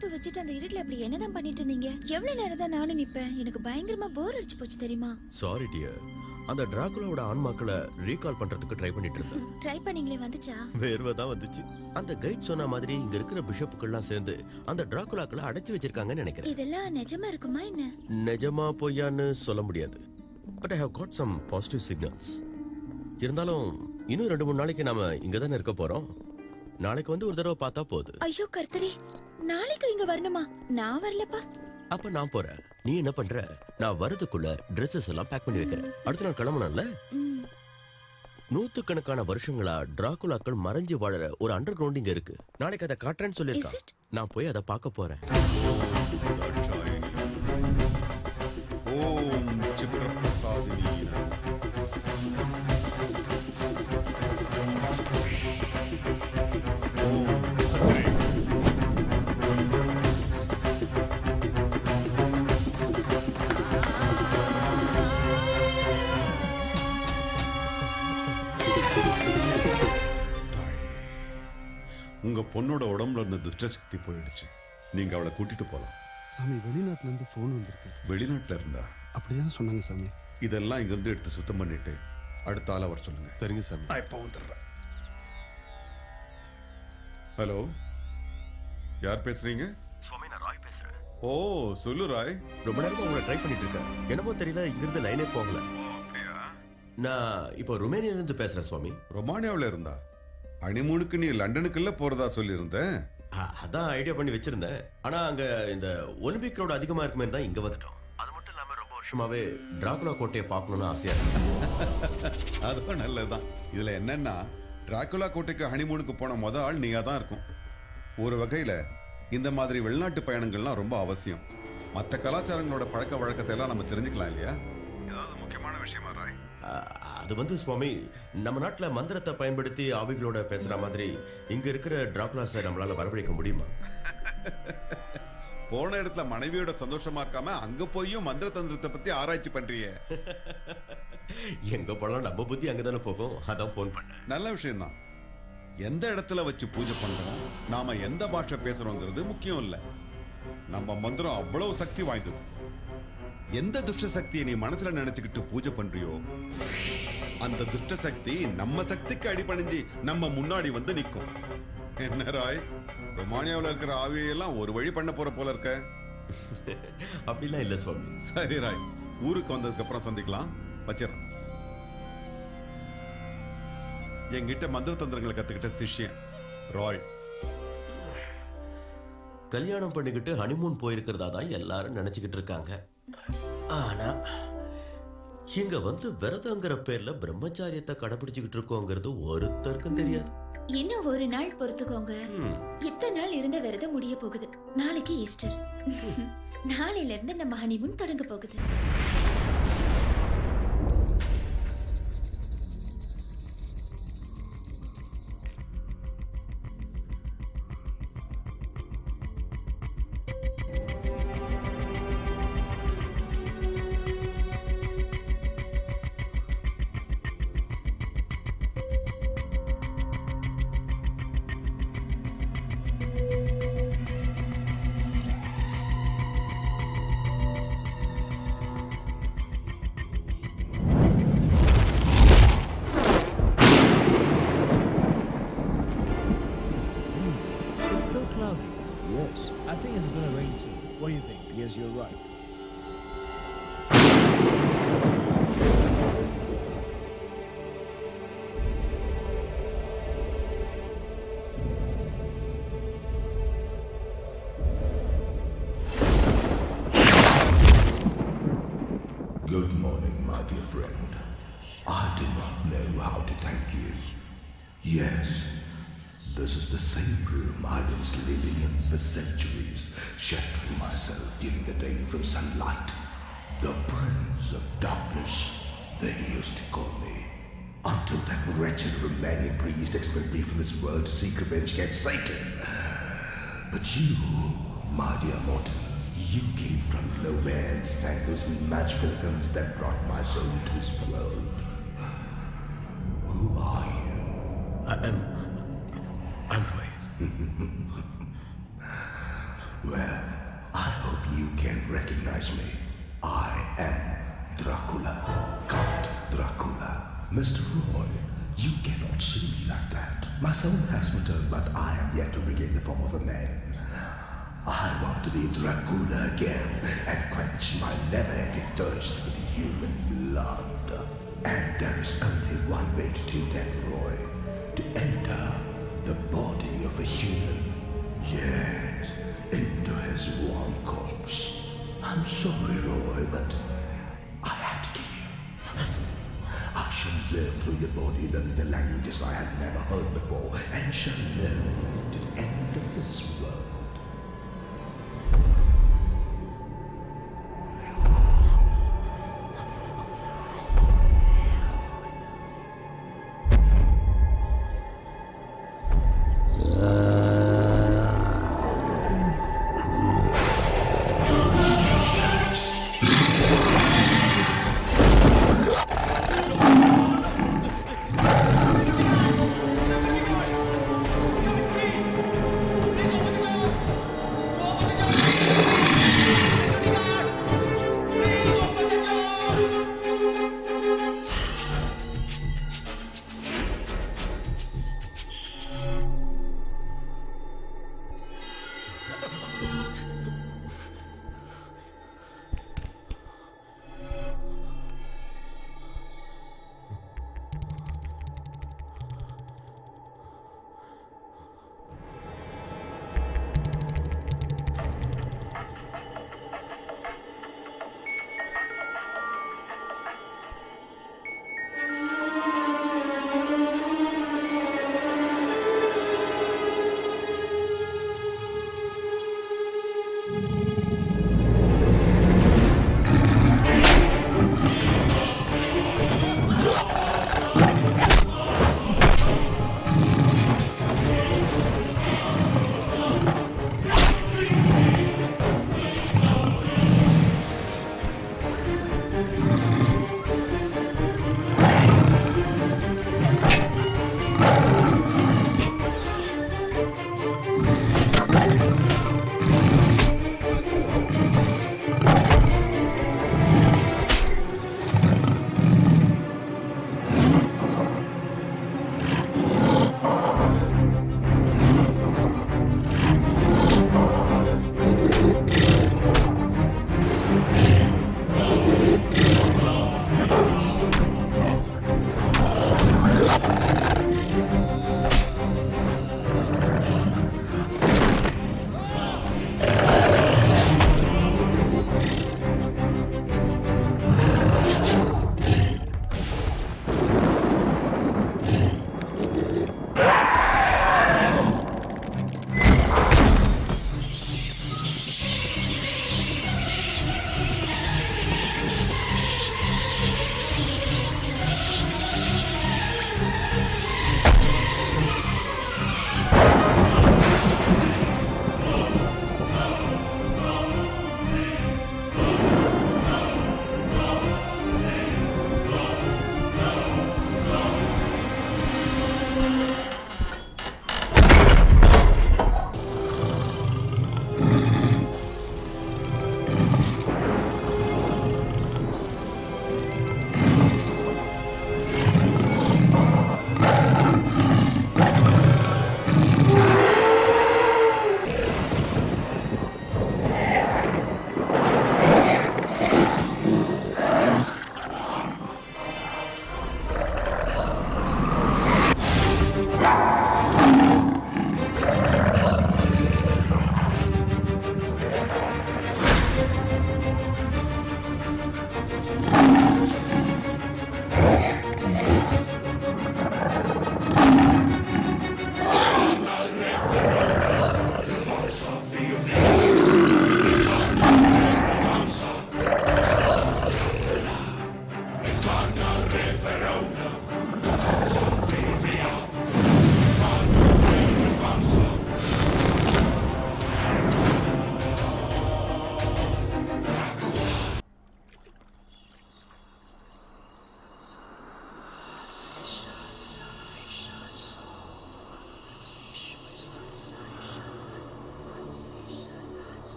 அடுப்பு வச்சுட்டு அந்த இருட்டுல அப்படி என்னதான் பண்ணிட்டு இருந்தீங்க? எவ்வளவு நேரம் தான் நானும் நிப்பேன்? எனக்கு பயங்கரமா போர் அடிச்சு போச்சு தெரியுமா? சாரி டியர், அந்த டிராகுலாவோட ஆன்மாக்களை ரீகால் பண்றதுக்கு ட்ரை பண்ணிட்டு இருந்தேன். ட்ரை பண்ணீங்களே, வந்துச்சா? வேர்வை தான் வந்துச்சு. அந்த கைட் சொன்ன மாதிரி இங்க இருக்கிற பிஷப்புக்கெல்லாம் சேர்ந்து அந்த டிராகுலாக்களை அடைச்சு வச்சிருக்காங்கன்னு நினைக்கிறேன். இதெல்லாம் நிஜமா இருக்குமா என்ன? நிஜமா பொய்யான்னு சொல்ல முடியாது. But I have got some positive signals. இருந்தாலும் இன்னும் 2-3 நாளைக்கு நாம இங்க தானே இருக்க போறோம். நாளைக்கு வந்து ஒரு தடவை பார்த்தா போகுது. ஐயோ கர்த்தரே, நாளைக்கு இங்க வரணுமா? நான் வரலப்பா. அப்ப நான் போறேன். நீ என்ன பண்ற? நான் வரதுக்குள்ள ட்ரெஸ்ஸஸ் எல்லாம் பேக் பண்ணி வைக்கிறேன். அடுத்த நாள் கிளம்பணும்ல. நூத்துக்கணக்கான வருஷங்களா டிராகுலாக்கள் மறைஞ்சு வாழற ஒரு அண்டர் கிரவுண்ட் இங்க இருக்கு. நாளைக்கு அதை காட்டுறேன்னு சொல்லிருக்கான். நான் போய் அதை பார்க்க போறேன். ஓம் சித்ரபிரசாதினி. உங்க பொண்ணோட உடம்புல இருந்த துஷ்ட சக்தி போயிடுச்சு. நீங்க அவளை கூட்டிட்டு போலாம். சாமி, வெளிநாட்டுல இருந்து போன் வந்திருக்கு. வெளிநாட்டுல இருந்தா? அப்படிதான் சொன்னாங்க சாமி. இதெல்லாம் இங்க இருந்து எடுத்து சுத்தம் பண்ணிட்டு அடுத்த ஆள் அவர் சொல்லுங்க. சரிங்க சாமி. நான் இப்ப வந்துடுறேன். ஹலோ, யார் பேசுறீங்க? சுவாமி, நான் ராய் பேசுறேன். ஓ, சொல்லு ராய். ரொம்ப நேரமா உங்களை ட்ரை பண்ணிட்டு இருக்கேன். என்னமோ தெரியல, இங்கிருந்து லைனே போகல. நான் இப்போ ருமேனியால இருந்து பேசுறேன் சுவாமி. ரொமானியாவில் இருந்தா? ஹனிமூனுக்கு நீ லண்டனுக்குள்ள போறதா சொல்லியிருந்தேன். அதான் ஐடியா பண்ணி வச்சிருந்தேன். ஆனா அங்க இந்த ஒலிம்பிக் கிரௌட் அதிகமா இருக்குமே தான் இங்க வந்துட்டோம். அது மட்டும் இல்லாம ரொம்ப வருஷமாவே டிராகுலா கோட்டையை பார்க்கணும்னு ஆசையா இருக்கு. அதுவும் நல்லதுதான். இதுல என்னன்னா, டிராகுலா கோட்டைக்கு ஹனிமூனுக்கு போன முத ஆள் நீயா தான் இருக்கும். ஒரு வகையில இந்த மாதிரி வெளிநாட்டு பயணங்கள்லாம் ரொம்ப அவசியம். மற்ற கலாச்சாரங்களோட பழக்க வழக்கத்தை எல்லாம் நம்ம தெரிஞ்சுக்கலாம் இல்லையா? ஏதாவது முக்கியமான விஷயமா ராய்? அது வந்து சுவாமி, நம்ம நாட்டுல மந்திரத்தை பயன்படுத்தி ஆவிகளோட பேசுற மாதிரி இங்க இருக்கிற டிராகுலாஸை நம்மளால வரவழைக்க முடியுமா? போன இடத்துல மனைவியோட சந்தோஷமா இருக்காம அங்க போயும் மந்திர தந்திரத்தை பத்தி ஆராய்ச்சி பண்றியே. எங்க போலாம், நம்ம புத்தி அங்கதானே போகும். அதான் போன் பண்ணேன். நல்ல விஷயம் தான். எந்த இடத்துல வச்சு பூஜை பண்றோம், நாம எந்த பாஷை பேசுறோங்கிறது முக்கியம் இல்ல. நம்ம மந்திரம் அவ்வளவு சக்தி வாய்ந்தது. எந்த துஷ்ட சக்தியை நீ மனசுல நினைச்சுக்கிட்டு பூஜை பண்றியோ அந்த துஷ்ட சக்தி நம்ம சக்திக்கு அடிபணிஞ்சு நம்ம முன்னாடி வந்து நிற்கும். என்ன ராய், ரொமானியாவில் இருக்கிற ஆவியெல்லாம் ஒரு வழி பண்ண போற போல இருக்க? அப்படிலாம் இல்ல சுவாமி. சரி ராய், ஊருக்கு வந்ததுக்கு அப்புறம் சந்திக்கலாம். வச்சிடறேன். என்கிட்ட மந்திர தந்திரங்களை கத்துக்கிட்ட சிஷ்யன் ராய். கல்யாணம் பண்ணிக்கிட்டு ஹனிமூன் போயிருக்கிறதா தான் எல்லாரும் நினைச்சுக்கிட்டு இருக்காங்க. ஆனா இங்க வந்து விரதங்கிற பேர்ல பிரம்மச்சாரியத்தை கடைபிடிச்சுக்கிட்டு இருக்கோங்கிறது ஒருத்தருக்கும் தெரியாது. இன்னும் ஒரு நாள் பொறுத்துக்கோங்க. இத்தனை நாள் இருந்த விரதம் முடிய போகுது. நாளைக்கு ஈஸ்டர். நாளையில இருந்து நம்ம ஹனிமூன் தொடங்க போகுது. Yes. I think it's going to rain soon. What do you think? Yes, you're right. Good morning, my dear friend. I do not know how to thank you. Yes, this is the same room I've been sleeping in for centuries, sheltering myself during the day from sunlight. The Prince of Darkness, they used to call me. Until that wretched Romanian priest expelled me from this world to seek revenge against Satan. But you, my dear mortal, you came from nowhere and sang those magical hymns that brought my soul to this world. Who are you? I'm Roy. Well, I hope you can recognize me. I am Dracula, Count Dracula. Mr. Roy, you cannot see me like that. My soul has returned, but I am yet to regain the form of a man. I want to be Dracula again and quench my never-ending thirst for the human blood. And there is only one way to do that, Roy. To enter the body of a human. Yes, into his warm corpse. I'm sorry, Roy, but I have to kill you. I shall live through your body, learning the languages I had never heard before, and shall live to the end of this world.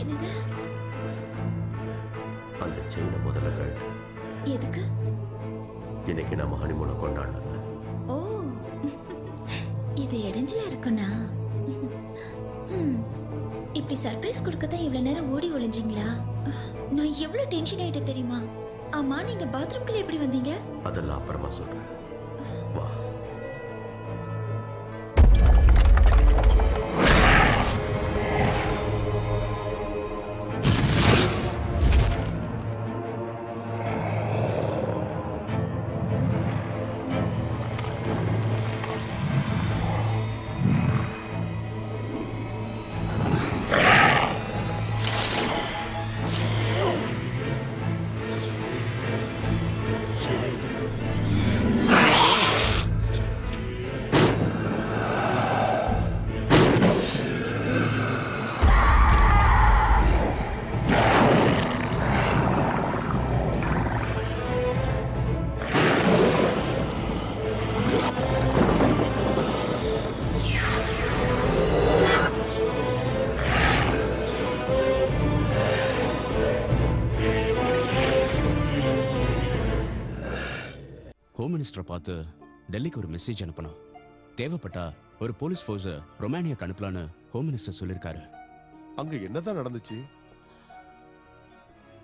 என்னங்க? அந்த செயினை முதல்ல கழட்டு. எதுக்கு? இன்னைக்கு நம்ம ஹனிமூனை கொண்டாடணும். ஓ, இது இடைஞ்சலா இருக்குண்ணா. இப்படி சர்ப்ரைஸ் கொடுக்கத்தான் இவ்வளவு நேரம் ஓடி ஒளிஞ்சிங்களா? நான் எவ்வளவு டென்ஷன் ஆயிட்டேன் தெரியுமா? ஆமா, நீங்க பாத்ரூம்குள்ள எப்படி வந்தீங்க? அதெல்லாம் அப்புறமா சொல்றேன். வா. ஹோம் மினிஸ்டரை பார்த்து டெல்லிக்கு ஒரு மெசேஜ் அனுப்பணும். தேவைப்பட்டா ஒரு போலீஸ் ஃபோர்ஸை ரொமானியாக்கு அனுப்பலான்னு ஹோம் மினிஸ்டர் சொல்லியிருக்காரு. அங்க என்னதான் நடந்துச்சு?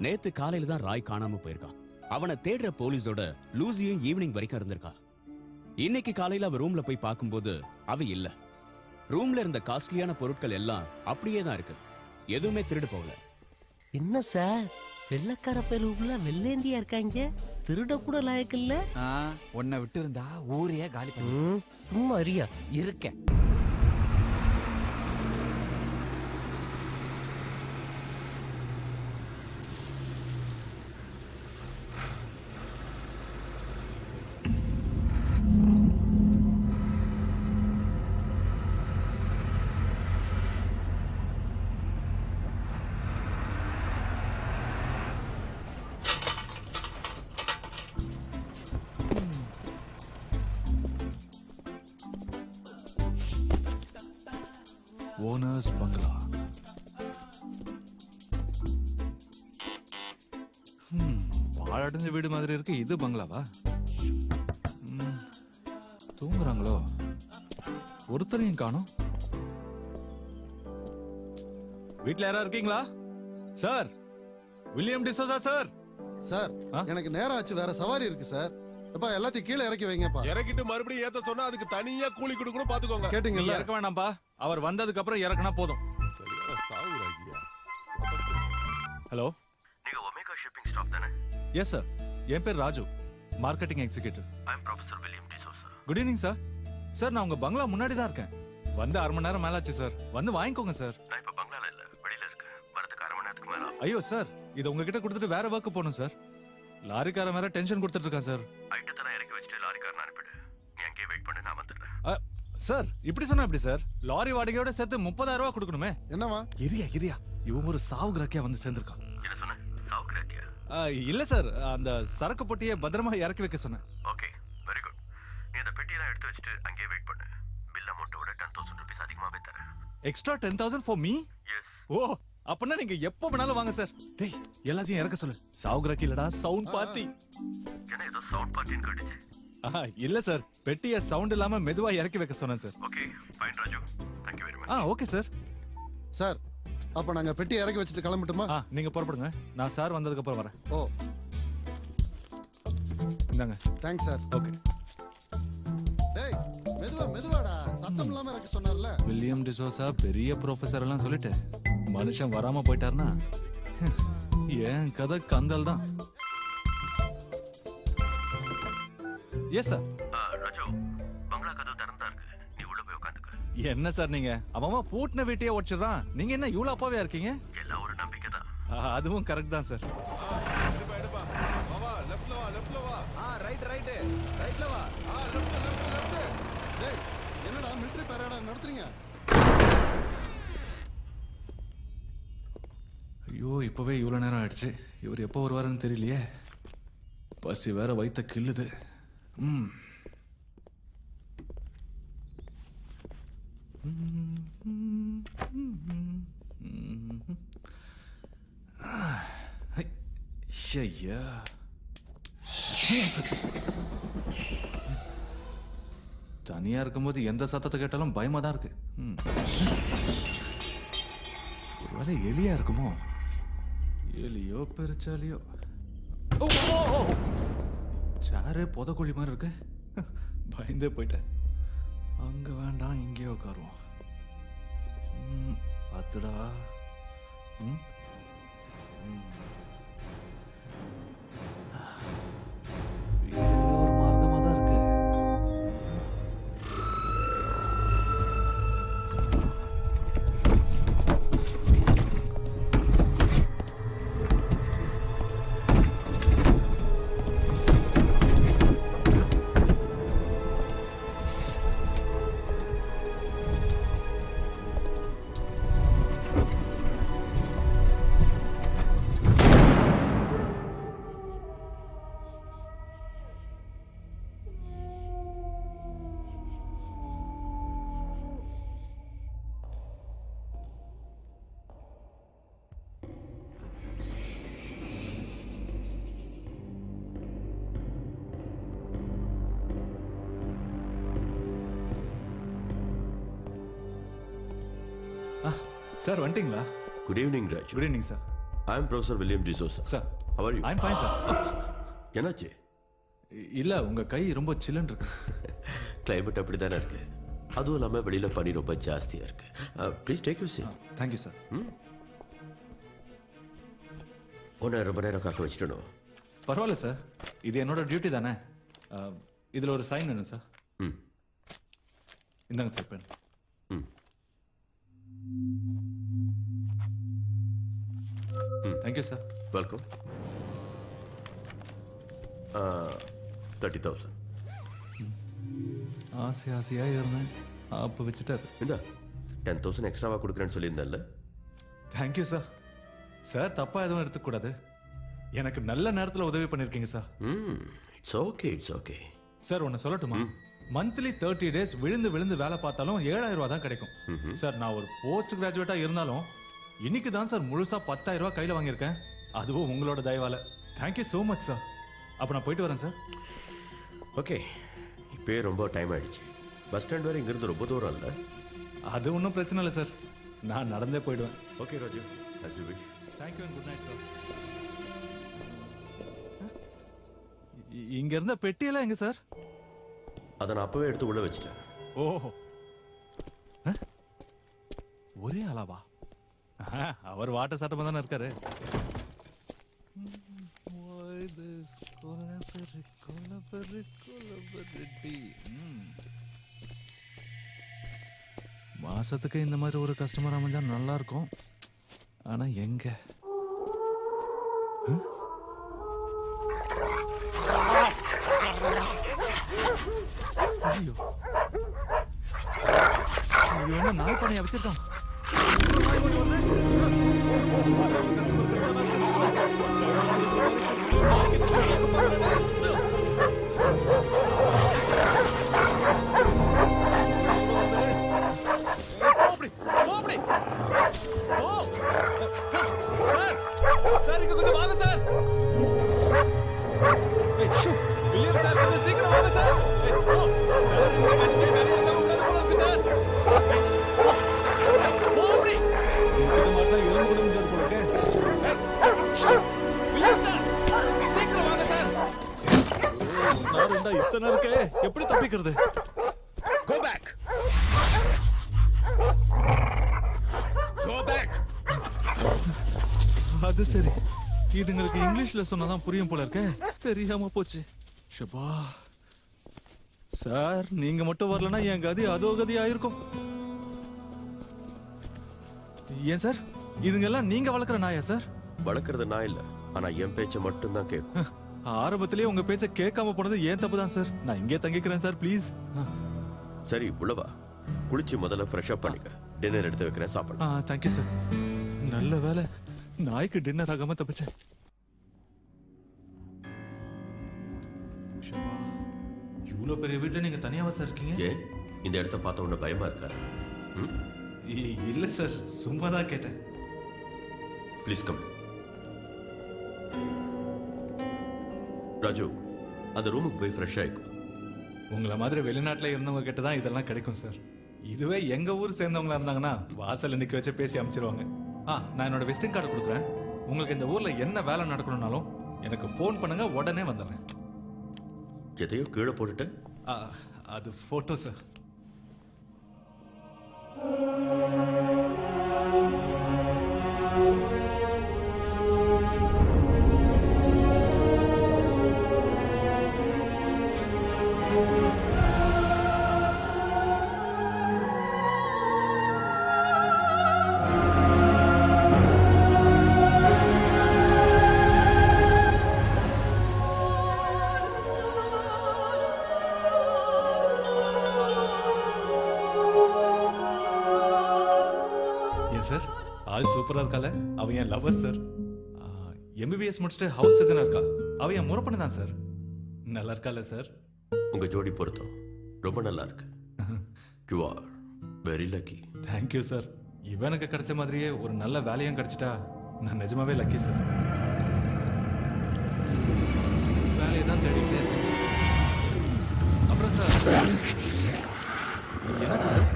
நேத்து காலையில தான் ராய் காணாம போயிருக்கான். அவனை தேடுற போலீஸோட லூசியும் ஈவினிங் வரைக்கும் இருந்திருக்கா. இன்னைக்கு காலையில அவ ரூம்ல போய் பார்க்கும்போது அவ இல்ல. ரூம்ல இருந்த காஸ்ட்லியான பொருட்கள் எல்லாம் அப்படியே தான் இருக்கு. எதுவுமே திருடு போகல. என்ன சார், வெள்ளக்கார பேருக்குள்ள வெள்ளேந்தியா இருக்காங்க, திருட கூட லாயக்கு இல்ல. உன்னை விட்டு இருந்தா ஊரையே காலி பண்ணி. சும்மா அறியா இருக்கேன். ஓனர்ஸ் பங்களா. பாழடைஞ்ச வீடு மாதிரி இருக்கு. இது பங்களாவா? தூங்குறாங்களோ? ஒருத்தரையும் காணோம். வீட்ல யாரா இருக்கீங்களா? Sir, William D'Souza sir. Sir, எனக்கு நேரம் ஆச்சு, வேற சவாரி இருக்கு சார். அப்பா எல்லாத்தையும் கீழே இறக்கி வைங்கப்பா. இறக்கிட்டு மறுபடியும் ஏத்த சொன்னா அதுக்கு தனியா கூலி கொடுக்கணும், பாத்துக்கோங்க. கேட்டீங்கல்ல? இறக்க வேணாம்பா, அவர் வந்ததுக்கு அப்புறம் இறக்குனா போதும். சரியான சாவுறாகியா. ஹலோ, நீங்க ஒமேகா ஷிப்பிங் ஸ்டாஃப் தானே? Yes sir. என் பேர் Raju, marketing executive. I am professor William D'Souza. Good evening sir. Sir, நான் உங்க பங்களா முன்னாடி தான் இருக்கேன். வந்து 1/2 மணி நேரம் மேலாச்சு சார். வந்து வாங்கிக்கோங்க சார். நான் இப்ப பங்களால இல்ல, வெளியில இருக்கேன். வரதுக்கு 1/2 மணி நேரத்துக்கு மேல ஆகும். ஐயோ சார், இதை உங்ககிட்ட கொடுத்துட்டு வேற ஒர்க் போகணும் சார். லாரிக்காரன் வேற டென்ஷன் கொடுத்துட்டு இருக்கான் சார். ஐட்டத்தெல்லாம் இறக்கி வச்சுட்டு லாரிக்காரன் அனுப்பிடு. நீ அங்கேயே வெயிட் பண்ணு, நான் வந்துடுறேன். சார், இப்படி சொன்னா எப்படி சார்? லாரி வாடகையோட சேர்த்து 30,000 ரூபாய் கொடுக்கணுமே. என்னவா? இரியா இவன் ஒரு சாவு கிராக்கியா வந்து சேர்ந்திருக்கான். என்ன சொன்ன? சாவுக்ராக்கியா? இல்ல சார், அந்த சரக்கு பொட்டியை பத்திரமா இறக்கி வைக்க சொன்னேன். Okay, very good. நீ அந்த பெட்டியெல்லாம் எடுத்து வச்சுட்டு அங்கேயே வெயிட் பண்ணு. பில் அமௌண்ட்டோட 10,000 rupees அதிகமாவே தரேன். Extra 10,000 for me? எஸ். ஓ, அப்பனா நீங்க எப்ப வேணாலும் வாங்க சார். டேய், எல்லாத்தையும் இறக்க சொல்லு. சாவு கிராக்கி இல்லடா, சவுண்ட் பார்ட்டி. என்ன ஏதோ சவுண்ட் பார்ட்டின்னு கேட்டுச்சு? இல்ல சார், பெட்டியை சவுண்ட் இல்லாம மெதுவா இறக்கி வைக்க சொன்னேன் sir. Okay, fine Raju. Thank you very much. Okay sir. Sir, அப்ப நாங்க பெட்டி இறக்கி வச்சுட்டு கிளம்பட்டுமா? நீங்க புறப்படுங்க, நான் சார் வந்ததுக்கு அப்புறம் வரேன். ஓ, இந்தாங்க. Thanks sir. ஓகே. டேய், மெதுவாடா, சத்தம் இல்லாம இறக்க சொன்னார்ல. வில்லியம் டிசோசா பெரிய ப்ரொஃபசர் எல்லாம் சொல்லிட்டு மனுஷன் வராம போயிட்டாருன்னா ஏன் கதை கந்தல் தான். Yes sir. ராஜு, பங்களா கதவு திறந்தா இருக்கு. நீ உள்ள போய் உட்காந்துக்க. என்ன சார் நீங்க, அவன் பூட்டின வீட்டையே உடைச்சிடுறான். நீங்க என்ன இவ்வளவு அப்பாவே இருக்கீங்க? எல்லாம் ஒரு நம்பிக்கை தான். அதுவும் கரெக்ட் தான் சார். எடுப்பா. வா, லெஃப்ட்ல வா. ரைட்ல வா. லெஃப்ட். டேய், என்னடா மிலிட்டரி பரேடா நடத்துறீங்க? ஐயோ, இப்பவே இவ்வளவு நேரம் ஆயிடுச்சு. இவர் எப்போ வருவாருன்னு தெரியலையே. பசி வேற வயித்த கிள்ளுது. ஐயா தனியா இருக்கும்போது எந்த சத்தத்தை கேட்டாலும் பயமா தான் இருக்கு. ஒருவேளை எலியா இருக்குமோ? எலியோ பெருச்சாலியோ? சாரு புதக்குழி மாதிரி இருக்கு. பயந்தே போயிட்டேன். அங்க வேண்டாம், இங்கே உட்காருவோம். பார்த்துடா. ஒரு மார்க்கமா தான் இருக்கு. சார் வந்துட்டீங்களா? Good evening Raj. Good evening sir. I am professor William D'Souza. Sir how are you? I am fine sir. என்னாச்சு? இல்ல உங்க கை ரொம்ப சில்லுன்னு இருக்கு. கிளைமேட் அப்படிதானே இருக்கு. அதுவும் இல்லாம வெளியில பனி ரொம்ப ஜாஸ்தியா இருக்கு. Please take you seat. Thank you sir. உன்னை ரொம்ப நேரம் காக்க வச்சுட்டணும். பரவாயில்ல சார், இது என்னோட டியூட்டி தானே. இதுல ஒரு சைன் வேணும் சார். இந்தாங்க sir pen. Thank you sir. Welcome. 30,000. ஆசையா இருந்தேன், அப்போ வச்சுட்டாரு. இந்த 10,000 எக்ஸ்ட்ராவா கொடுக்குறேன்னு சொல்லியிருந்தேன்ல. Thank you sir. சார் தப்பா எதுவும் எடுத்துக்கூடாது. எனக்கு நல்ல நேரத்தில் உதவி பண்ணிருக்கீங்க sir. It's okay, it's okay. Sir ஒன்று சொல்லட்டுமா? மந்த்லி 30 days விழுந்து விழுந்து வேலை பார்த்தாலும் 7,000 ரூபா தான் கிடைக்கும் சார். நான் ஒரு போஸ்ட் கிராஜுவேட்டா இருந்தாலும் இன்னைக்கு தான் சார் முழுசா 10,000 ரூபாய் கையில வாங்கியிருக்கேன். அதுவும் உங்களோட தயவால. Thank you so much sir. அப்ப நான் போயிட்டு வரேன் சார். ஓகே, இப்பயே ரொம்ப டைம் ஆயிடுச்சு. பஸ் ஸ்டாண்ட் வரை இங்கிருந்து ரொம்ப தூரம் இல்லை. அது ஒன்றும் பிரச்சனை இல்லை சார், நான் நடந்தே போயிடுவேன். Okay Raju, as you wish. Thank you and good night sir. இங்க இருந்த பெட்டியெல்லாம் எங்க சார்? அதை நான் அப்பவே எடுத்து உள்ள வச்சுட்டேன். ஓஹோ, ஒரே அளவா? அவர் வாட்ட சட்டமா தானே இருக்காரு. மாசத்துக்கு இந்த மாதிரி ஒரு கஸ்டமர் அமைஞ்சா நல்லா இருக்கும். ஆனா எங்க? ஐயோ, என்ன நாய் பண்ணையா வச்சிருக்கான்? சார் இங்க கொஞ்சம் வாங்க சார். வில்லியம் சார் கொஞ்சம் சீக்கிரம் வாங்க சார். சார் இங்க கடிச்சு கடிச்சு உட்கார்ந்து போறாங்க சார். ஓடி இது மட்டும் எல்லாம் கூட முடிஞ்சு போறங்க. வில்லியம் சார் சீக்கிரம் வாங்க சார். நான் ரெண்டா இத்தனை இருக்கே, எப்படி தப்பிக்கிறது? Go back. Go back. அது சரி, இதுங்களுக்கு இங்கிலீஷ்ல சொன்னாதான் புரியும் போல இருக்க. தெரியாம போச்சு. ஷபா சார், நீங்க மட்டும் வரலன்னா என் கதி அதோ கதி ஆயிருக்கும். ஏன் சார், இதுங்கெல்லாம் நீங்க வளர்க்குற நாயா சார்? வளர்க்கறது நான் இல்ல, ஆனா என் பேச்ச மட்டும் தான் கேட்கும். ஆரம்பத்திலேயே உங்க பேச்ச கேட்காம போனது ஏன் தப்பு தான் சார். நான் இங்கே தங்கிக்கிறேன் சார், ப்ளீஸ். சரி உள்ளவா, குளிச்சு முதல்ல ஃப்ரெஷ் அப் பண்ணிக்க. டின்னர் எடுத்து வைக்கிறேன், சாப்பிடலாம். Thank you sir. நல்ல வேலை, நாய்க்கு டின்னர் ஆகாம தப்பிச்சேன். இவ்வளோ பெரிய வீட்டில் நீங்க தனியாவா சார் இருக்கீங்க? ஏன் இந்த இடத்த பார்த்த உடனே பயமா இருக்கா? இல்ல சார், சும்மா தான் கேட்டேன். Please come. ராஜு அந்த ரூமுக்கு போய் ஃப்ரெஷ் ஆயிக்கும். உங்களை மாதிரி வெளிநாட்டுல இருந்தவங்க கிட்ட தான் இதெல்லாம் கிடைக்கும் சார். இதுவே எங்க ஊர் சேர்ந்தவங்களா இருந்தாங்கன்னா வாசல்ல நிக்க வச்சு பேசி அமைச்சிருவாங்க. நான் என்னோட விசிட்டிங் கார்டு கொடுக்குறேன். உங்களுக்கு இந்த ஊர்ல என்ன வேலை நடக்கணும்னாலும் எனக்கு ஃபோன் பண்ணுங்க, உடனே வந்துடுறேன். எதையோ கீழே போட்டுட்டு அது போட்டோ சார். சார் ஆள் சூப்பரா இருக்கால. அவன் என் லவர் சார். MBBS முடிச்சுட்டு ஹவுஸ் சர்ஜனா இருக்கா. அவன் என் முறை தான் சார். நல்லா இருக்கால சார். உங்க ஜோடி பொருத்தம் ரொம்ப நல்லா இருக்கு. You are very lucky. Thank you sir. இவனுக்கு கிடைச்ச மாதிரியே ஒரு நல்ல வேலையும் கிடைச்சிட்டா நான் நிஜமாவே லக்கி சார். வேலையை தான் தேடிக்கிட்டே இருக்கேன். அப்புறம் சார் என்னாச்சு சார்?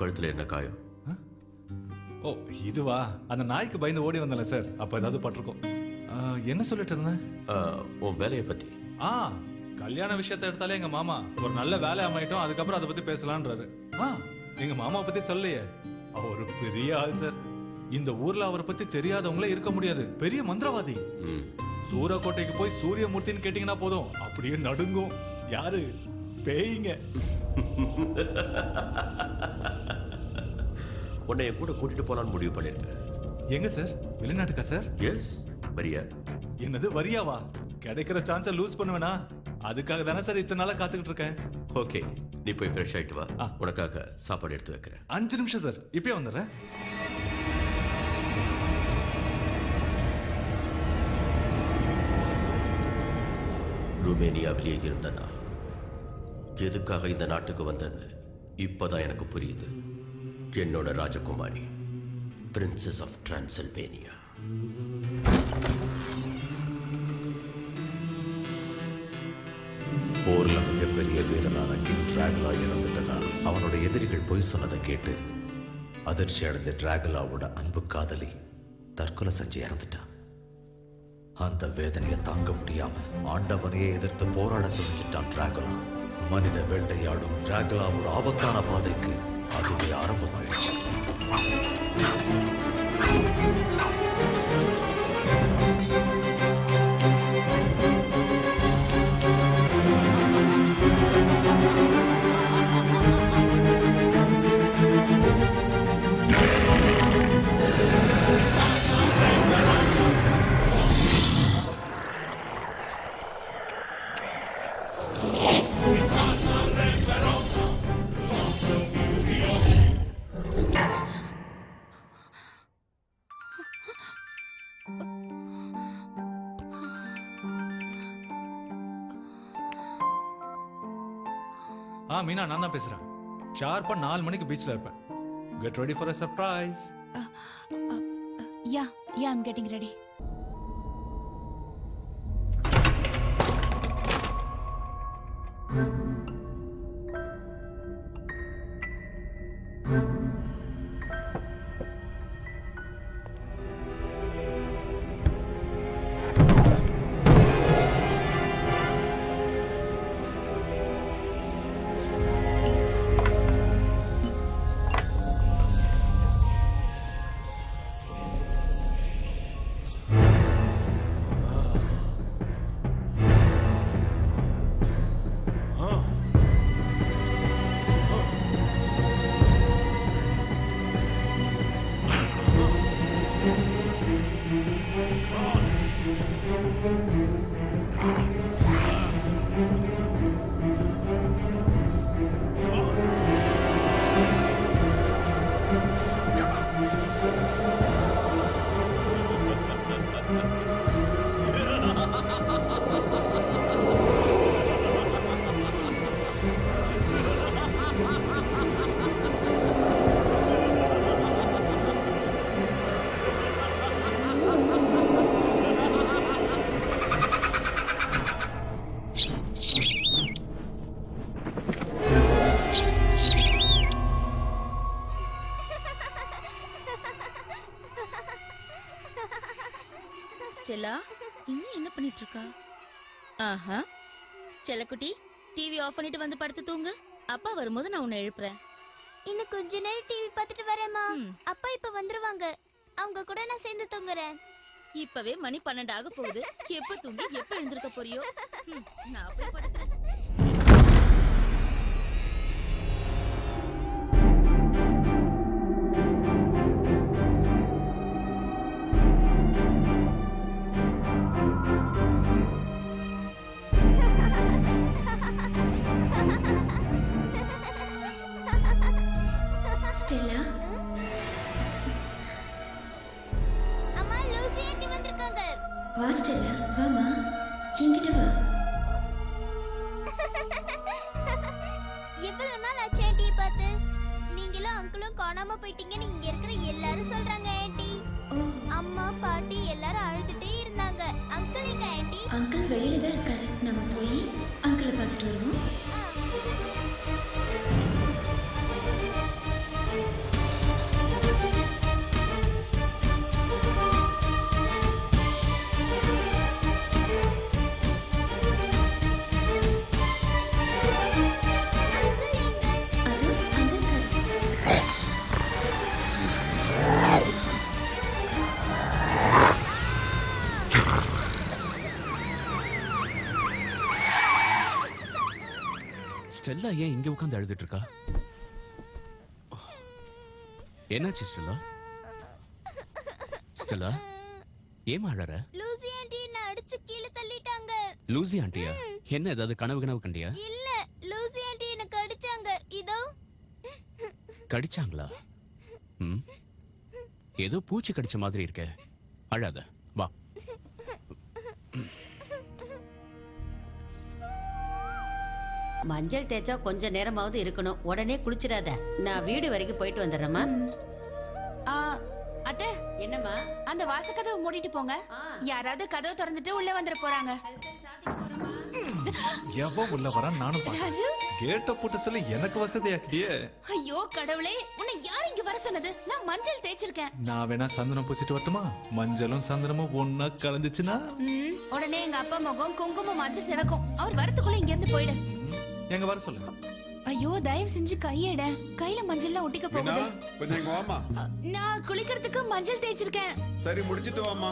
கழுத்துல என்ன காயம்? ஓ இதுவா, அந்த நாய்க்கு பயந்து ஓடி வந்தல சார். அப்ப ஏதாவது பட்டிருக்கோம். என்ன சொல்லிட்டு இருந்தேன்? உன் வேலையை பத்தி. கல்யாண விஷயத்தை எடுத்தாலே எங்க மாமா ஒரு நல்ல வேலை அமையட்டும், அதுக்கப்புறம் அதை பத்தி பேசலான்றாரு. எங்க மாமா பத்தி சொல்லையே, அவர் பெரிய ஆள் சார். இந்த ஊர்ல அவரை பத்தி தெரியாதவங்களே இருக்க முடியாது. பெரிய மந்திரவாதி. சூரக்கோட்டைக்கு போய் சூரியமூர்த்தின்னு கேட்டீங்கன்னா போதும், அப்படியே நடுங்கும். யாரு? பேய்ங்க. உன்னை என் கூட கூட்டிட்டு போலான்னு முடிவு பண்ணிருக்கேன். எங்க சார்? வெளிநாட்டுக்கா சார்? எஸ். வரியா? என்னது வரியாவா? கிடைக்கிற சான்ஸை லூஸ் பண்ணுவேனா? அதுக்காக தானே சார் இத்தனை நாளா காத்துக்கிட்டு இருக்கேன். ஓகே, நீ போய் ஃப்ரெஷ் ஆயிட்டு வா. உனக்காக சாப்பாடு எடுத்து வைக்கிறேன். 5 நிமிஷம் சார், இப்பயே வந்துடுறேன். ருமேனியாவிலேயே இருந்தனா எதுக்காக இந்த நாட்டுக்கு வந்தேன்னு இப்பதான் எனக்கு புரியுது. என்னோட ராஜகுமாரி, பிரின்சஸ் ஆஃப் டிரான்சில்வேனியா. போர்ல மிகப்பெரிய வீரனான கிங் டிராகுலா இறந்துட்டதா அவனோட எதிரிகள் பொய் சொன்னதை கேட்டு அதிர்ச்சி அடைந்த டிராகுலாவோட அன்பு காதலி தற்கொலை செஞ்சு இறந்துட்டான். அந்த வேதனையை தாங்க முடியாம ஆண்டவனையே எதிர்த்து போராட துணிஞ்சிட்டான் டிராகுலா. மனித வேட்டையாடும் டிராகுலாவோட ஆபத்தான பாதைக்கு அதுவே ஆரம்பமாயிடுச்சு. மீனா, நான் தான் பேசுறேன். ஷார்ப்பா 4 மணிக்கு பீச்ல இருப்பேன். Get ready for a surprise. Yeah, I'm getting ready. Stella இன்னும் என்ன பண்ணிட்டு இருக்கா? ஆஹா, செல்லக்குட்டி டிவி ஆஃப் பண்ணிட்டு வந்து படுத்து தூங்கு. அப்பா வரும்போது நான் உன்னை எழுப்புறேன். இன்னும் கொஞ்ச நேரம் டிவி பார்த்துட்டு வரேம்மா. அப்பா இப்ப வந்துருவாங்க. அவங்க கூட நான் சேர்ந்து தூங்குறேன். இப்பவே மணி 12 ஆக போகுது. எப்ப தூங்கி எப்ப எழுந்திருக்க போறியோ? நான் அப்படியே படுக்கிறேன். ஸ்டெல்லா, அம்மா லூசி ஆண்டி வந்திருக்காங்க. வா ஸ்டெல்லா, வாமா, என்கிட்ட வா. எவ்வளவு நாள் ஆச்சு ஆண்டியை பார்த்து? நீங்களும் அங்கிளும் காணாம போயிட்டீங்கன்னு இங்க இருக்கிற எல்லாரும் சொல்றாங்க ஆண்டி. அம்மா பாட்டி எல்லாரும் அழுதுட்டே இருந்தாங்க. அங்கிள் எங்க ஆண்டி? அங்கிள் வெளியில தான் இருக்காரு. நம்ம போய் அங்கிளை பார்த்துட்டு வருவோம். ஸ்டெல்லா ஏன் இங்க உட்கார்ந்து அழுதுட்டு இருக்கா? என்னாச்சு ஸ்டெல்லா? ஸ்டெல்லா ஏன் அழற? லூசி ஆண்டி என்ன அடிச்சு கீழே தள்ளிட்டாங்க. லூசி ஆண்டியா? என்ன ஏதாவது கனவு கண்டியா? இல்ல, லூசி ஆண்டி எனக்கு அடிச்சாங்க. இதோ கடிச்சாங்களா? ஏதோ பூச்சி கடிச்ச மாதிரி இருக்க. அழாத, வா. மஞ்சள் தேய்ச்சா கொஞ்ச நேரமாவது இருக்கணும். உடனே குளிச்சிடாத. நான் வீடு வரைக்கும் போயிட்டு வந்துடுறேம்மா. அத்தை, என்னம்மா? அந்த வாசக்கதவை மூடிட்டு போங்க. யாராவது கதவு திறந்துட்டு உள்ள வந்துட போறாங்க. எவன் உள்ள வரான் நானும் பாக்கிறேன். கேட்ட போட்டு சொல்லி எனக்கு வசதியாக்கிட்டியே. ஐயோ கடவுளே, உன்னை யார் இங்க வர சொன்னது? நான் மஞ்சள் தேய்ச்சிருக்கேன். நான் வேணா சந்தனம் பூசிட்டு வரட்டுமா? மஞ்சளும் சந்தனமும் ஒன்னா கலந்துச்சுன்னா உடனே எங்க அப்பா முகம் குங்குமம் மாதிரி சிவக்கும். அவர் வரத்துக்குள்ள இங்க இருந்து போயிடு. எங்க வர சொல்லு. ஐயோ தயவு செஞ்சு கையேட. கையில மஞ்சள்லாம் ஒட்டிக்க போகுது. கொஞ்சம் இங்க வாமா. நான் குளிக்கிறதுக்கு மஞ்சள் தேய்ச்சிருக்கேன். சரி முடிச்சிட்டு வாமா.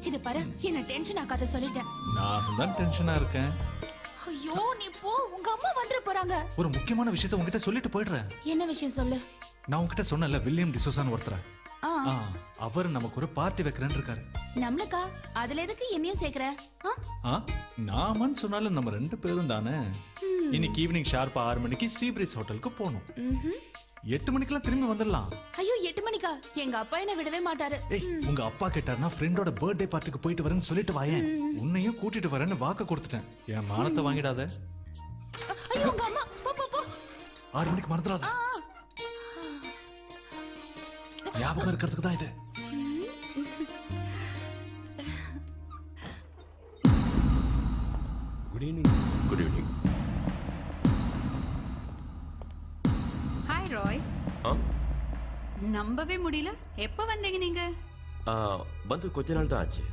இது பாரு, என்ன டென்ஷன் ஆகாத சொல்லிட்டேன். நான் தான் டென்ஷனா இருக்கேன். ஐயோ நீ போ, உங்க அம்மா வந்துட போறாங்க. ஒரு முக்கியமான விஷயத்தை உன்கிட்ட சொல்லிட்டு போயிடுறேன். என்ன விஷயம் சொல்லு. நான் உன்கிட்ட சொன்னல, வில்லியம் டிசோசான்னு ஒருத்தர். அவர் நமக்கு ஒரு பார்ட்டி வைக்கிறேன்னு இருக்காரு. நம்மளுக்கா? அதுல எதுக்கு என்னையும் சேர்க்கிற? நாமன்னு சொன்னாலும் நம்ம 2 பேரும் தானே. இன்னைக்கு ஈவினிங் ஷார்ப்பா 6 மணிக்கு சீப்ரிஸ் ஹோட்டலுக்கு போகணும். 8 மணிக்கெல்லாம் திரும்பி வந்துடலாம். ஐயோ 8 மணிக்கா? எங்க அப்பா என்ன விடவே மாட்டாரு. உங்க அப்பா கேட்டாருன்னா ஃப்ரெண்டோட பர்த்டே பார்ட்டிக்கு போயிட்டு வரேன்னு சொல்லிட்டு வாயேன். உன்னையும் கூட்டிட்டு வரேன்னு வாக்க கொடுத்துட்டேன். என் மானத்தை வாங்கிடாத. ஐயோ உங்க அம்மா, போ போ போ. 6 மணிக்கு மறந்துடாத. ஞாபகம் இருக்கிறதுக்கு தான் இது. Good evening. Good evening. Hi Roy. நம்பவே முடியல. எப்ப வந்தீங்க நீங்க? வந்து கொஞ்ச நாள் தான் ஆச்சு.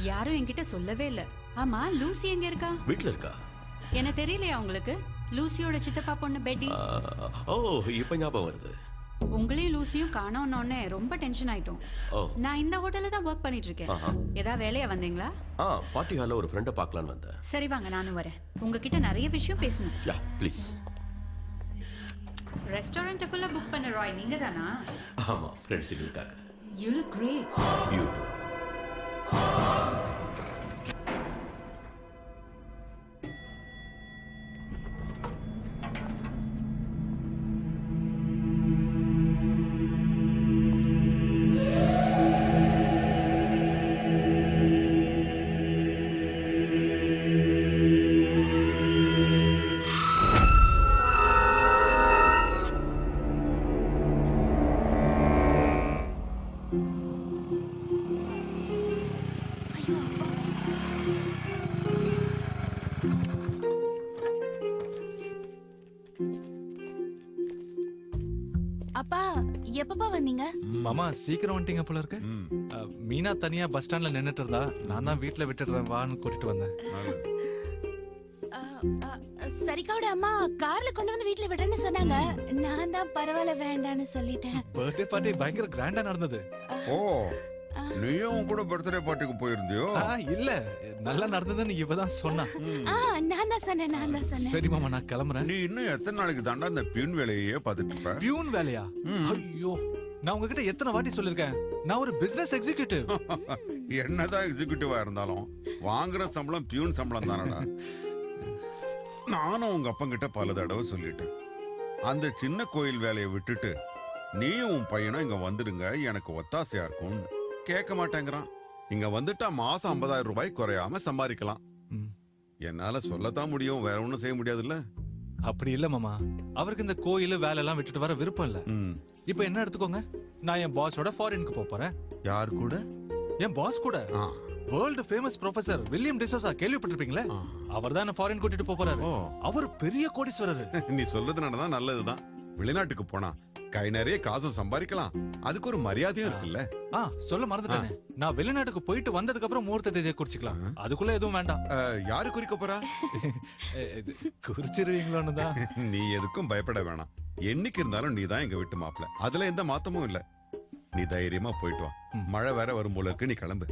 யாரும் என்கிட்ட சொல்லவே இல்ல. ஆமா, லூசி எங்க இருக்கா? வீட்ல இருக்கா? என்ன தெரியலையா உங்களுக்கு? லூசியோட சித்தப்பா பொண்ணு பெட்டி. ஓ, இப்ப ஞாபகம் வருது. உங்களையும் லூசியும் காணோம்னே ரொம்ப டென்ஷன் ஆயிட்டோம். நான் இந்த ஹோட்டல்ல தான் வர்க் பண்ணிட்டு இருக்கேன். ஏதாவது வேலையா வந்தீங்களா? பார்ட்டி ஹால்ல ஒரு ஃப்ரெண்ட பார்க்கலாம்னு வந்தேன். சரி வாங்க, நானும் வரேன். உங்ககிட்ட நிறைய விஷயம் பேசணும். யா ப்ளீஸ். ரெஸ்டாரண்ட் ஃபுல்லா புக் பண்ண ராய் நீங்க தானா? ஆமா, ஃப்ரெண்ட்ஸ் இருக்காங்க. You look great. You too. அப்பா எப்பப்பா வந்தீங்க? மாமா சீக்கிரம் வந்துட்டீங்க போல இருக்கு. மீனா தனியா பஸ் ஸ்டாண்ட்ல நின்னுட்டு இருந்தா, நான் தான் வீட்ல விட்டுடுறேன் வான்னு கூட்டிட்டு வந்தேன். சரிகாவோட அம்மா கார்ல கொண்டு வந்து வீட்ல விடுறேன்னு சொன்னாங்க. நான் தான் பரவாயில்ல வேண்டான்னு சொல்லிட்டேன். பர்த்டே பார்ட்டி பயங்கர கிராண்டா நடந்தது. ஓ, நீயும் கூட பர்த்டே பார்ட்டிக்கு போயிருந்தியோ? இல்ல, நல்லா நடந்ததுன்னு இவதான் சொன்னா. நான் தான் சொன்னேன். சரி மாமா, நான் கிளம்புறேன். நீ இன்னும் எத்தனை நாளைக்கு தாண்டா இந்த பியூன் வேலையே பார்த்துட்டு இருப்ப? பியூன் வேலையா? ஐயோ, நான் உங்ககிட்ட எத்தனை வாட்டி சொல்லிருக்கேன், நான் ஒரு பிசினஸ் எக்ஸிகியூட்டிவ். என்னதான் எக்ஸிகியூட்டிவா இருந்தாலும் வாங்குற சம்பளம் பியூன் சம்பளம் தானடா. நானும் உங்க அப்பங்கிட்ட பல தடவை சொல்லிட்டேன், அந்த சின்ன கோயில் வேலையை விட்டுட்டு நீயும் உன் பையனும் இங்க வந்துடுங்க, எனக்கு ஒத்தாசையா இருக்கும்னு. கேட்க மாட்டேங்கிறான். இங்க வந்துட்டா மாசம் 50,000 ரூபாய் குறையாம சம்பாதிக்கலாம். என்னால சொல்லத்தான் முடியும், வேற ஒண்ணும் செய்ய முடியாதுல்ல. அப்படி இல்ல மாமா, அவருக்கு இந்த கோயில் வேலை எல்லாம் விட்டுட்டு வர விருப்பம் இல்ல. இப்ப என்ன எடுத்துக்கோங்க, நான் என் பாஸோட ஃபாரினுக்கு போறேன். யார் கூட? என் பாஸ் கூட. World famous professor William D'Souza, கேள்விப்பட்டிருப்பீங்களே? அவர் தான் ஃபாரின் கூட்டிட்டு போறாரு. அவர் பெரிய கோடீஸ்வரர். நீ சொல்றதுனாலதான் நல்லதுதான். வெளிநாட்டுக்கு போனா கை நிறைய காசும் சம்பாதிக்கலாம், அதுக்கு ஒரு மரியாதையும் இருக்குல்ல. சொல்ல மறந்துட்டேன், நான் வெளிநாட்டுக்கு போயிட்டு வந்ததுக்கு அப்புறம் முகூர்த்த தேதியை குறிச்சுக்கலாம். அதுக்குள்ள எதுவும் வேண்டாம். யாரு குறிக்க போறா? குறிச்சிருவீங்களோன்னு தான். நீ எதுக்கும் பயப்பட வேணாம், என்னைக்கு இருந்தாலும் நீ தான் எங்க வீட்டு மாப்பிள்ள, அதுல எந்த மாத்தமும் இல்ல. நீ தைரியமா போயிட்டு வா. மழை வேற வரும் போல இருக்கு, நீ கிளம்பு.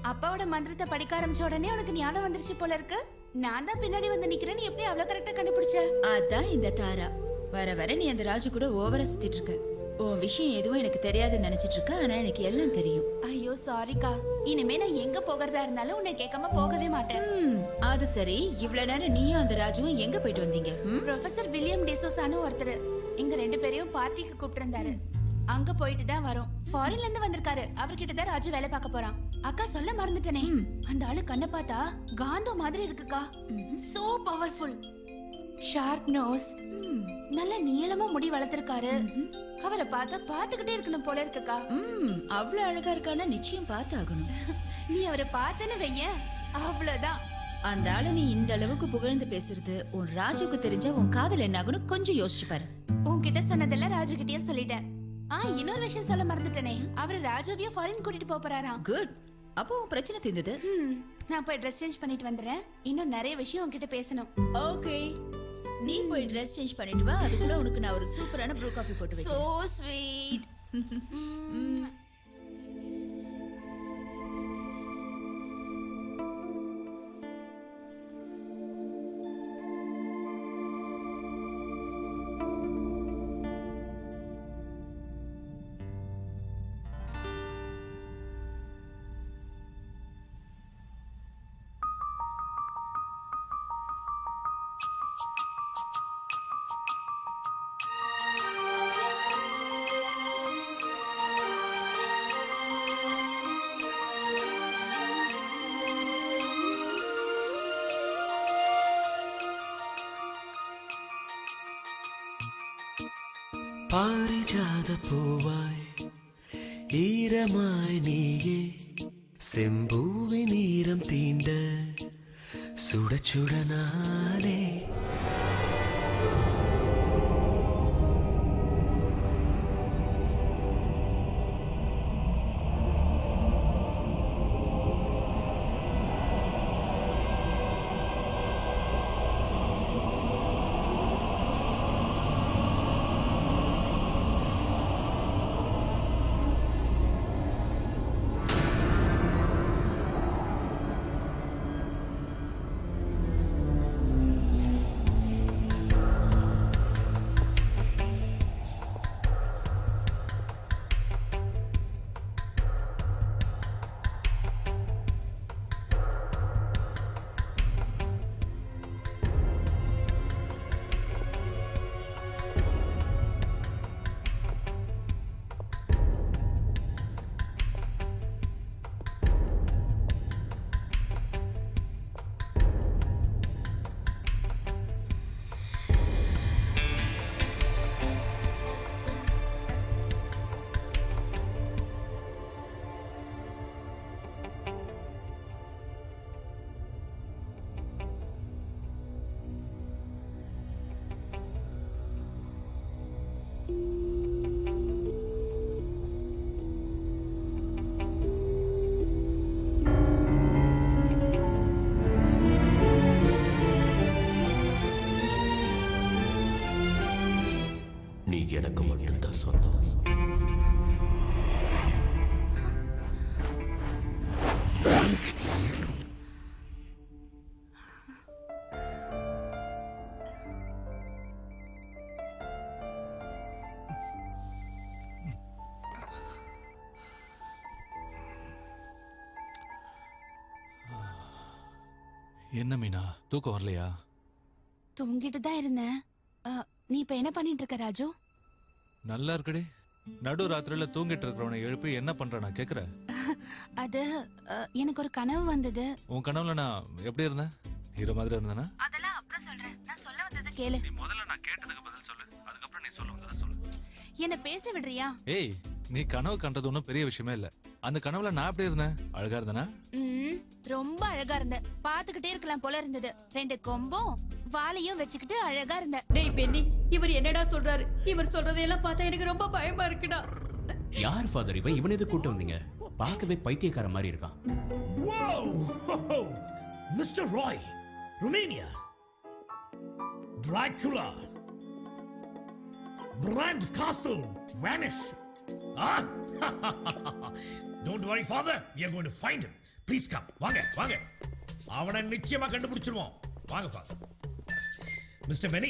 அப்பாவோட மந்திரத்தை படிக்க ஆரம்பிச்ச உடனே உனக்கு ஞானம் வந்துருச்சு போல இருக்கு. நான் தான் பின்னாடி வந்து நிக்கிறேன், நீ எப்படி அவ்வளவு கரெக்டா கண்டுபிடிச்ச? அதான் இந்த தாரா. வர வர நீ அந்த ராஜு கூட ஓவரா சுத்திட்டு இருக்க. உன் விஷயம் எதுவும் எனக்கு தெரியாதுன்னு நினைச்சிட்டு இருக்க, ஆனா எனக்கு எல்லாம் தெரியும். ஐயோ சாரிக்கா, இனிமே நான் எங்க போகிறதா இருந்தாலும் உன்னை கேட்காம போகவே மாட்டேன். அது சரி, இவ்வளவு நேரம் நீயும் அந்த ராஜுவும் எங்க போயிட்டு வந்தீங்க? ப்ரொஃபசர் வில்லியம் டிசோசான்னு ஒருத்தர் எங்க 2 பேரையும் பார்ட்டிக்கு கூப்பிட்டு இருந்தாரு. அங்க போயிட்டு தான் வரோம். ஃபாரின்ல இருந்து வந்திருக்காரு, அவர்கிட்ட தான் ராஜு வேலை பார்க்க போறான். அக்கா சொல்ல மறந்துட்டனே, அந்த ஆளு கண்ணை பார்த்தா காந்தோ மாதிரி இருக்குக்கா. So powerful. ஷார்ப் நோஸ், நல்ல நீளமா முடி வளர்த்திருக்காரு. அவரை பார்த்தா பாத்துக்கிட்டே இருக்கணும் போல இருக்குக்கா. அவ்வளவு அழகா இருக்கானா நிச்சயம் பார்த்து ஆகணும். நீ அவரை பார்த்தேன்னு வைய, அவ்வளவுதான். அந்த ஆளு நீ இந்த அளவுக்கு புகழ்ந்து பேசுறது உன் ராஜுக்கு தெரிஞ்சா உன் காதல் என்ன ஆகணும் கொஞ்சம் யோசிச்சு பாரு. உன்கிட்ட சொன்னதெல்லாம் ராஜு கிட்டயே சொல்லிட்டேன். இன்னொரு விஷயம் சொல்ல மறந்துட்டனே, அவரு ராஜுவையும் ஃபாரின் கூட்டிட்டு போறாராம். குட், அப்போ உன் பிரச்சனை தீர்ந்தது. நான் போய் ட்ரெஸ் சேஞ்ச் பண்ணிட்டு வந்துறேன். இன்னும் நிறைய விஷயம் உன்கிட்ட பேசணும். ஓகே, நீ போய் ட்ரெஸ் சேஞ்ச் பண்ணிட்டு வா. அதுக்குள்ள உனக்கு நான் ஒரு சூப்பரான ப்ரூ காஃபி போட்டு வைக்கிறேன். So sweet. பாரிஜாத பூவாய் ஈரமாய் நீயே செம்பூவி நீரம் தீண்ட சுட சுட நானே. என்ன மீனா, தூக்கம் வரலையா? தூங்கிட்டு தான் இருந்தேன். நீ இப்ப என்ன பண்ணிட்டு இருக்க ராஜு? நல்லா இருக்குடி. நடு ராத்திரில தூங்கிட்டு இருக்கிறவனை எழுப்பி என்ன பண்ற நான் கேக்குறேன். அது எனக்கு ஒரு கனவு வந்தது. உன் கனவுல நான் எப்படி இருந்தேன்? ஹீரோ மாதிரி இருந்தேனா? அதெல்லாம் அப்புறம் சொல்றேன். நான் சொல்ல வந்ததை கேளு. நீ முதல்ல நான் கேட்டதுக்கு பதில் சொல்லு. அதுக்கு அப்புறம் நீ சொல்ல வந்ததை சொல்லு. என்ன பேச விடுறியா? ஏய், நீ கனவு கண்டது ஒன்றும் பெரிய விஷயமே இல்ல. அந்த கனவுல நான் எப்படி இருந்தேன்? அழகா இருந்தேனா? ரொம்ப அழகா இருந்த. பாத்துக்கிட்டே இருக்கலாம் போல இருந்தது. 2 கொம்பும் வாளையும் வச்சுக்கிட்டு அழகா இருந்த. டேய் பென்னி, இவர் என்னடா சொல்றாரு? இவர் சொல்றதையெல்லாம் பார்த்தா எனக்கு ரொம்ப பயமா இருக்குடா. யார் ஃபாதர் இவன்? இவனை எதுக்கு கூட்டு வந்தீங்க? பார்க்கவே பைத்தியக்கார மாதிரி இருக்கான். Mister Roy, Romania, Dracula, Bran Castle vanish. Don't worry father, we are going to find him. Please come. வாங்க வாங்க, அவனை நிச்சயமா கண்டுபிடிச்சிருவோம். வாங்க ஃபாதர். மிஸ்டர் பெனி,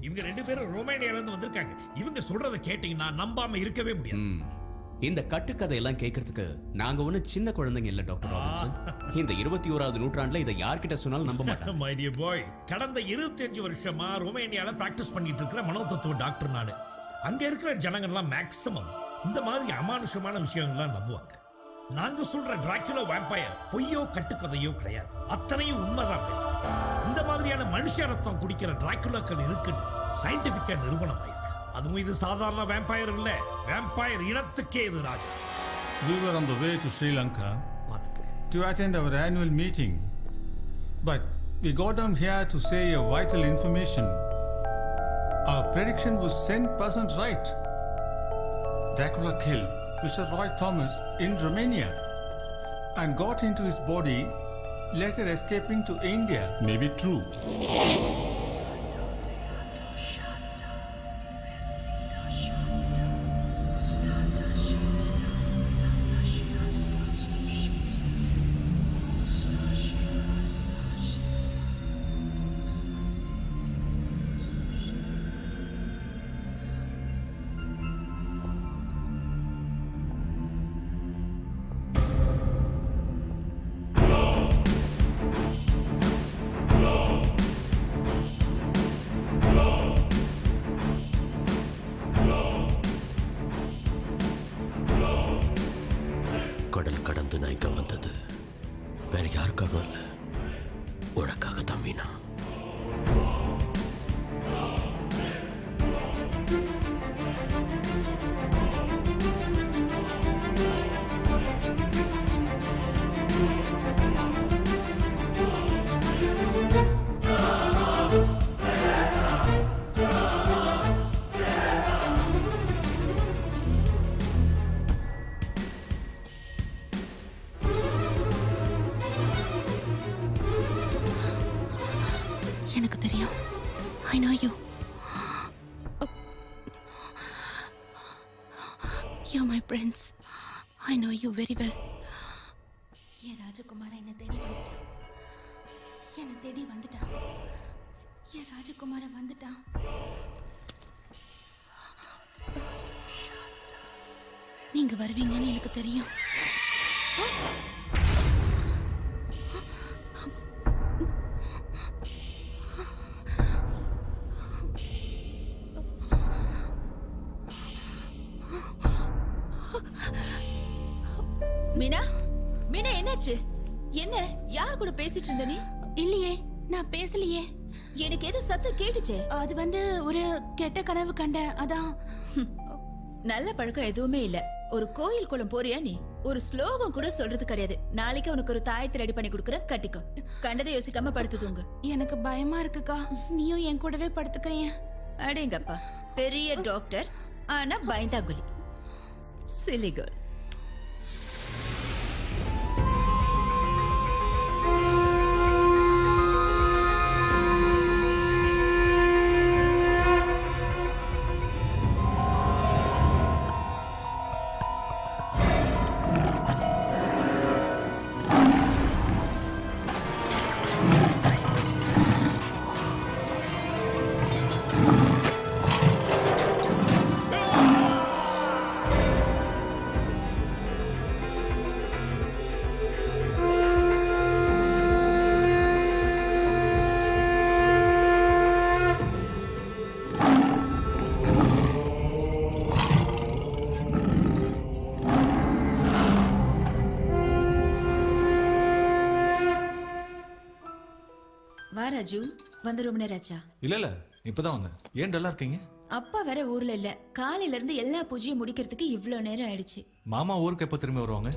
இவங்க 2 பேரும் ரோமானியால இருந்து வந்திருக்காங்க. இவங்க சொல்றத கேட்டீங்கன்னா நம்பாம இருக்கவே முடியாது. இந்த கட்டுக்கதையெல்லாம் கேட்கறதுக்கு நாங்க ஒண்ணு சின்ன குழந்தைங்க இல்ல டாக்டர் ராபின்சன். இந்த 21வது நூற்றாண்டுல இதை யார்கிட்ட சொன்னாலும் நம்ப மாட்டாங்க. My dear boy, கடந்த 25 வருஷமா ரோமானியால பிராக்டிஸ் பண்ணிட்டு இருக்கிற மனோதத்துவ டாக்டர் நானு. அங்க இருக்கிற ஜனங்கள்லாம் மேக்ஸிமம் இந்த மாதிரி அமானுஷமான விஷயங்கள்லாம் நம்புவாங்க. நாங்க சொல்ற டிராகுலா வேம்பயர் பொய்யோ கட்டுக்கதையோ கிடையாது. அத்தனையும் உண்மைதான். இந்த மாதிரியான மனுஷ ரத்தம் குடிக்கிற டிராகுலாக்கள் இருக்குன்னு சயின்டிபிக்கா நிரூபணம் ஆயிருக்கு. அதுவும் இது சாதாரண வேம்பயர் இல்ல, வேம்பயர் இனத்துக்கே இது ராஜா. We were on the way to Sri Lanka to attend our annual meeting, but we got down here to say a vital information. Our prediction was 10% right. Dracula killed Mr. Roy Thomas in Romania and got into his body, later escaping to India. May be true. கடல் கடந்து நான் இங்க வந்தது வேற யாருக்காக இல்ல, உனக்காக தான் மீனா. எனக்கு தெரியும். I know you. You're my prince. I know you very well. என் ராஜகுமார என்னை தேடி வந்துட்டான். என்னை தேடி வந்துட்டான். என் ராஜகுமார வந்துட்டான். நீங்க வருவீங்கன்னு எனக்கு தெரியும். மீனா, மீனா என்னாச்சு? என்ன, யார் கூட பேசிட்டு இருந்த நீ? இல்லையே, நான் பேசலையே. எனக்கு ஏதோ சத்தம் கேட்டுச்சே. அது வந்து ஒரு கெட்ட கனவு கண்டேன், அதான். நல்ல பழக்கம் எதுவுமே இல்ல. ஒரு கோயில் குளம் போறியா நீ? ஒரு ஸ்லோகம் கூட சொல்றது கிடையாது. நாளைக்கு உனக்கு ஒரு தாயத்தை ரெடி பண்ணி கொடுக்குறேன், கட்டிக்கோ. கண்டதை யோசிக்காம படுத்து தூங்கு. எனக்கு பயமா இருக்குக்கா, நீயும் என் கூடவே படுத்துக்கேன். அடேங்கப்பா, பெரிய டாக்டர் ஆனா பயந்தாங்குலி. Chilli girl. ராஜு வந்து ரொம்ப நேரம் ஆச்சா? இல்ல இப்பதான் வந்தேன். ஏன் டல்லா இருக்கீங்க? அப்பா வேற ஊர்ல இல்ல. காலையில இருந்து எல்லா பூஜையும் முடிக்கிறதுக்கு இவ்ளோ நேரம் ஆயிடுச்சு. மாமா ஊருக்கு எப்ப திரும்பி வருவாங்க?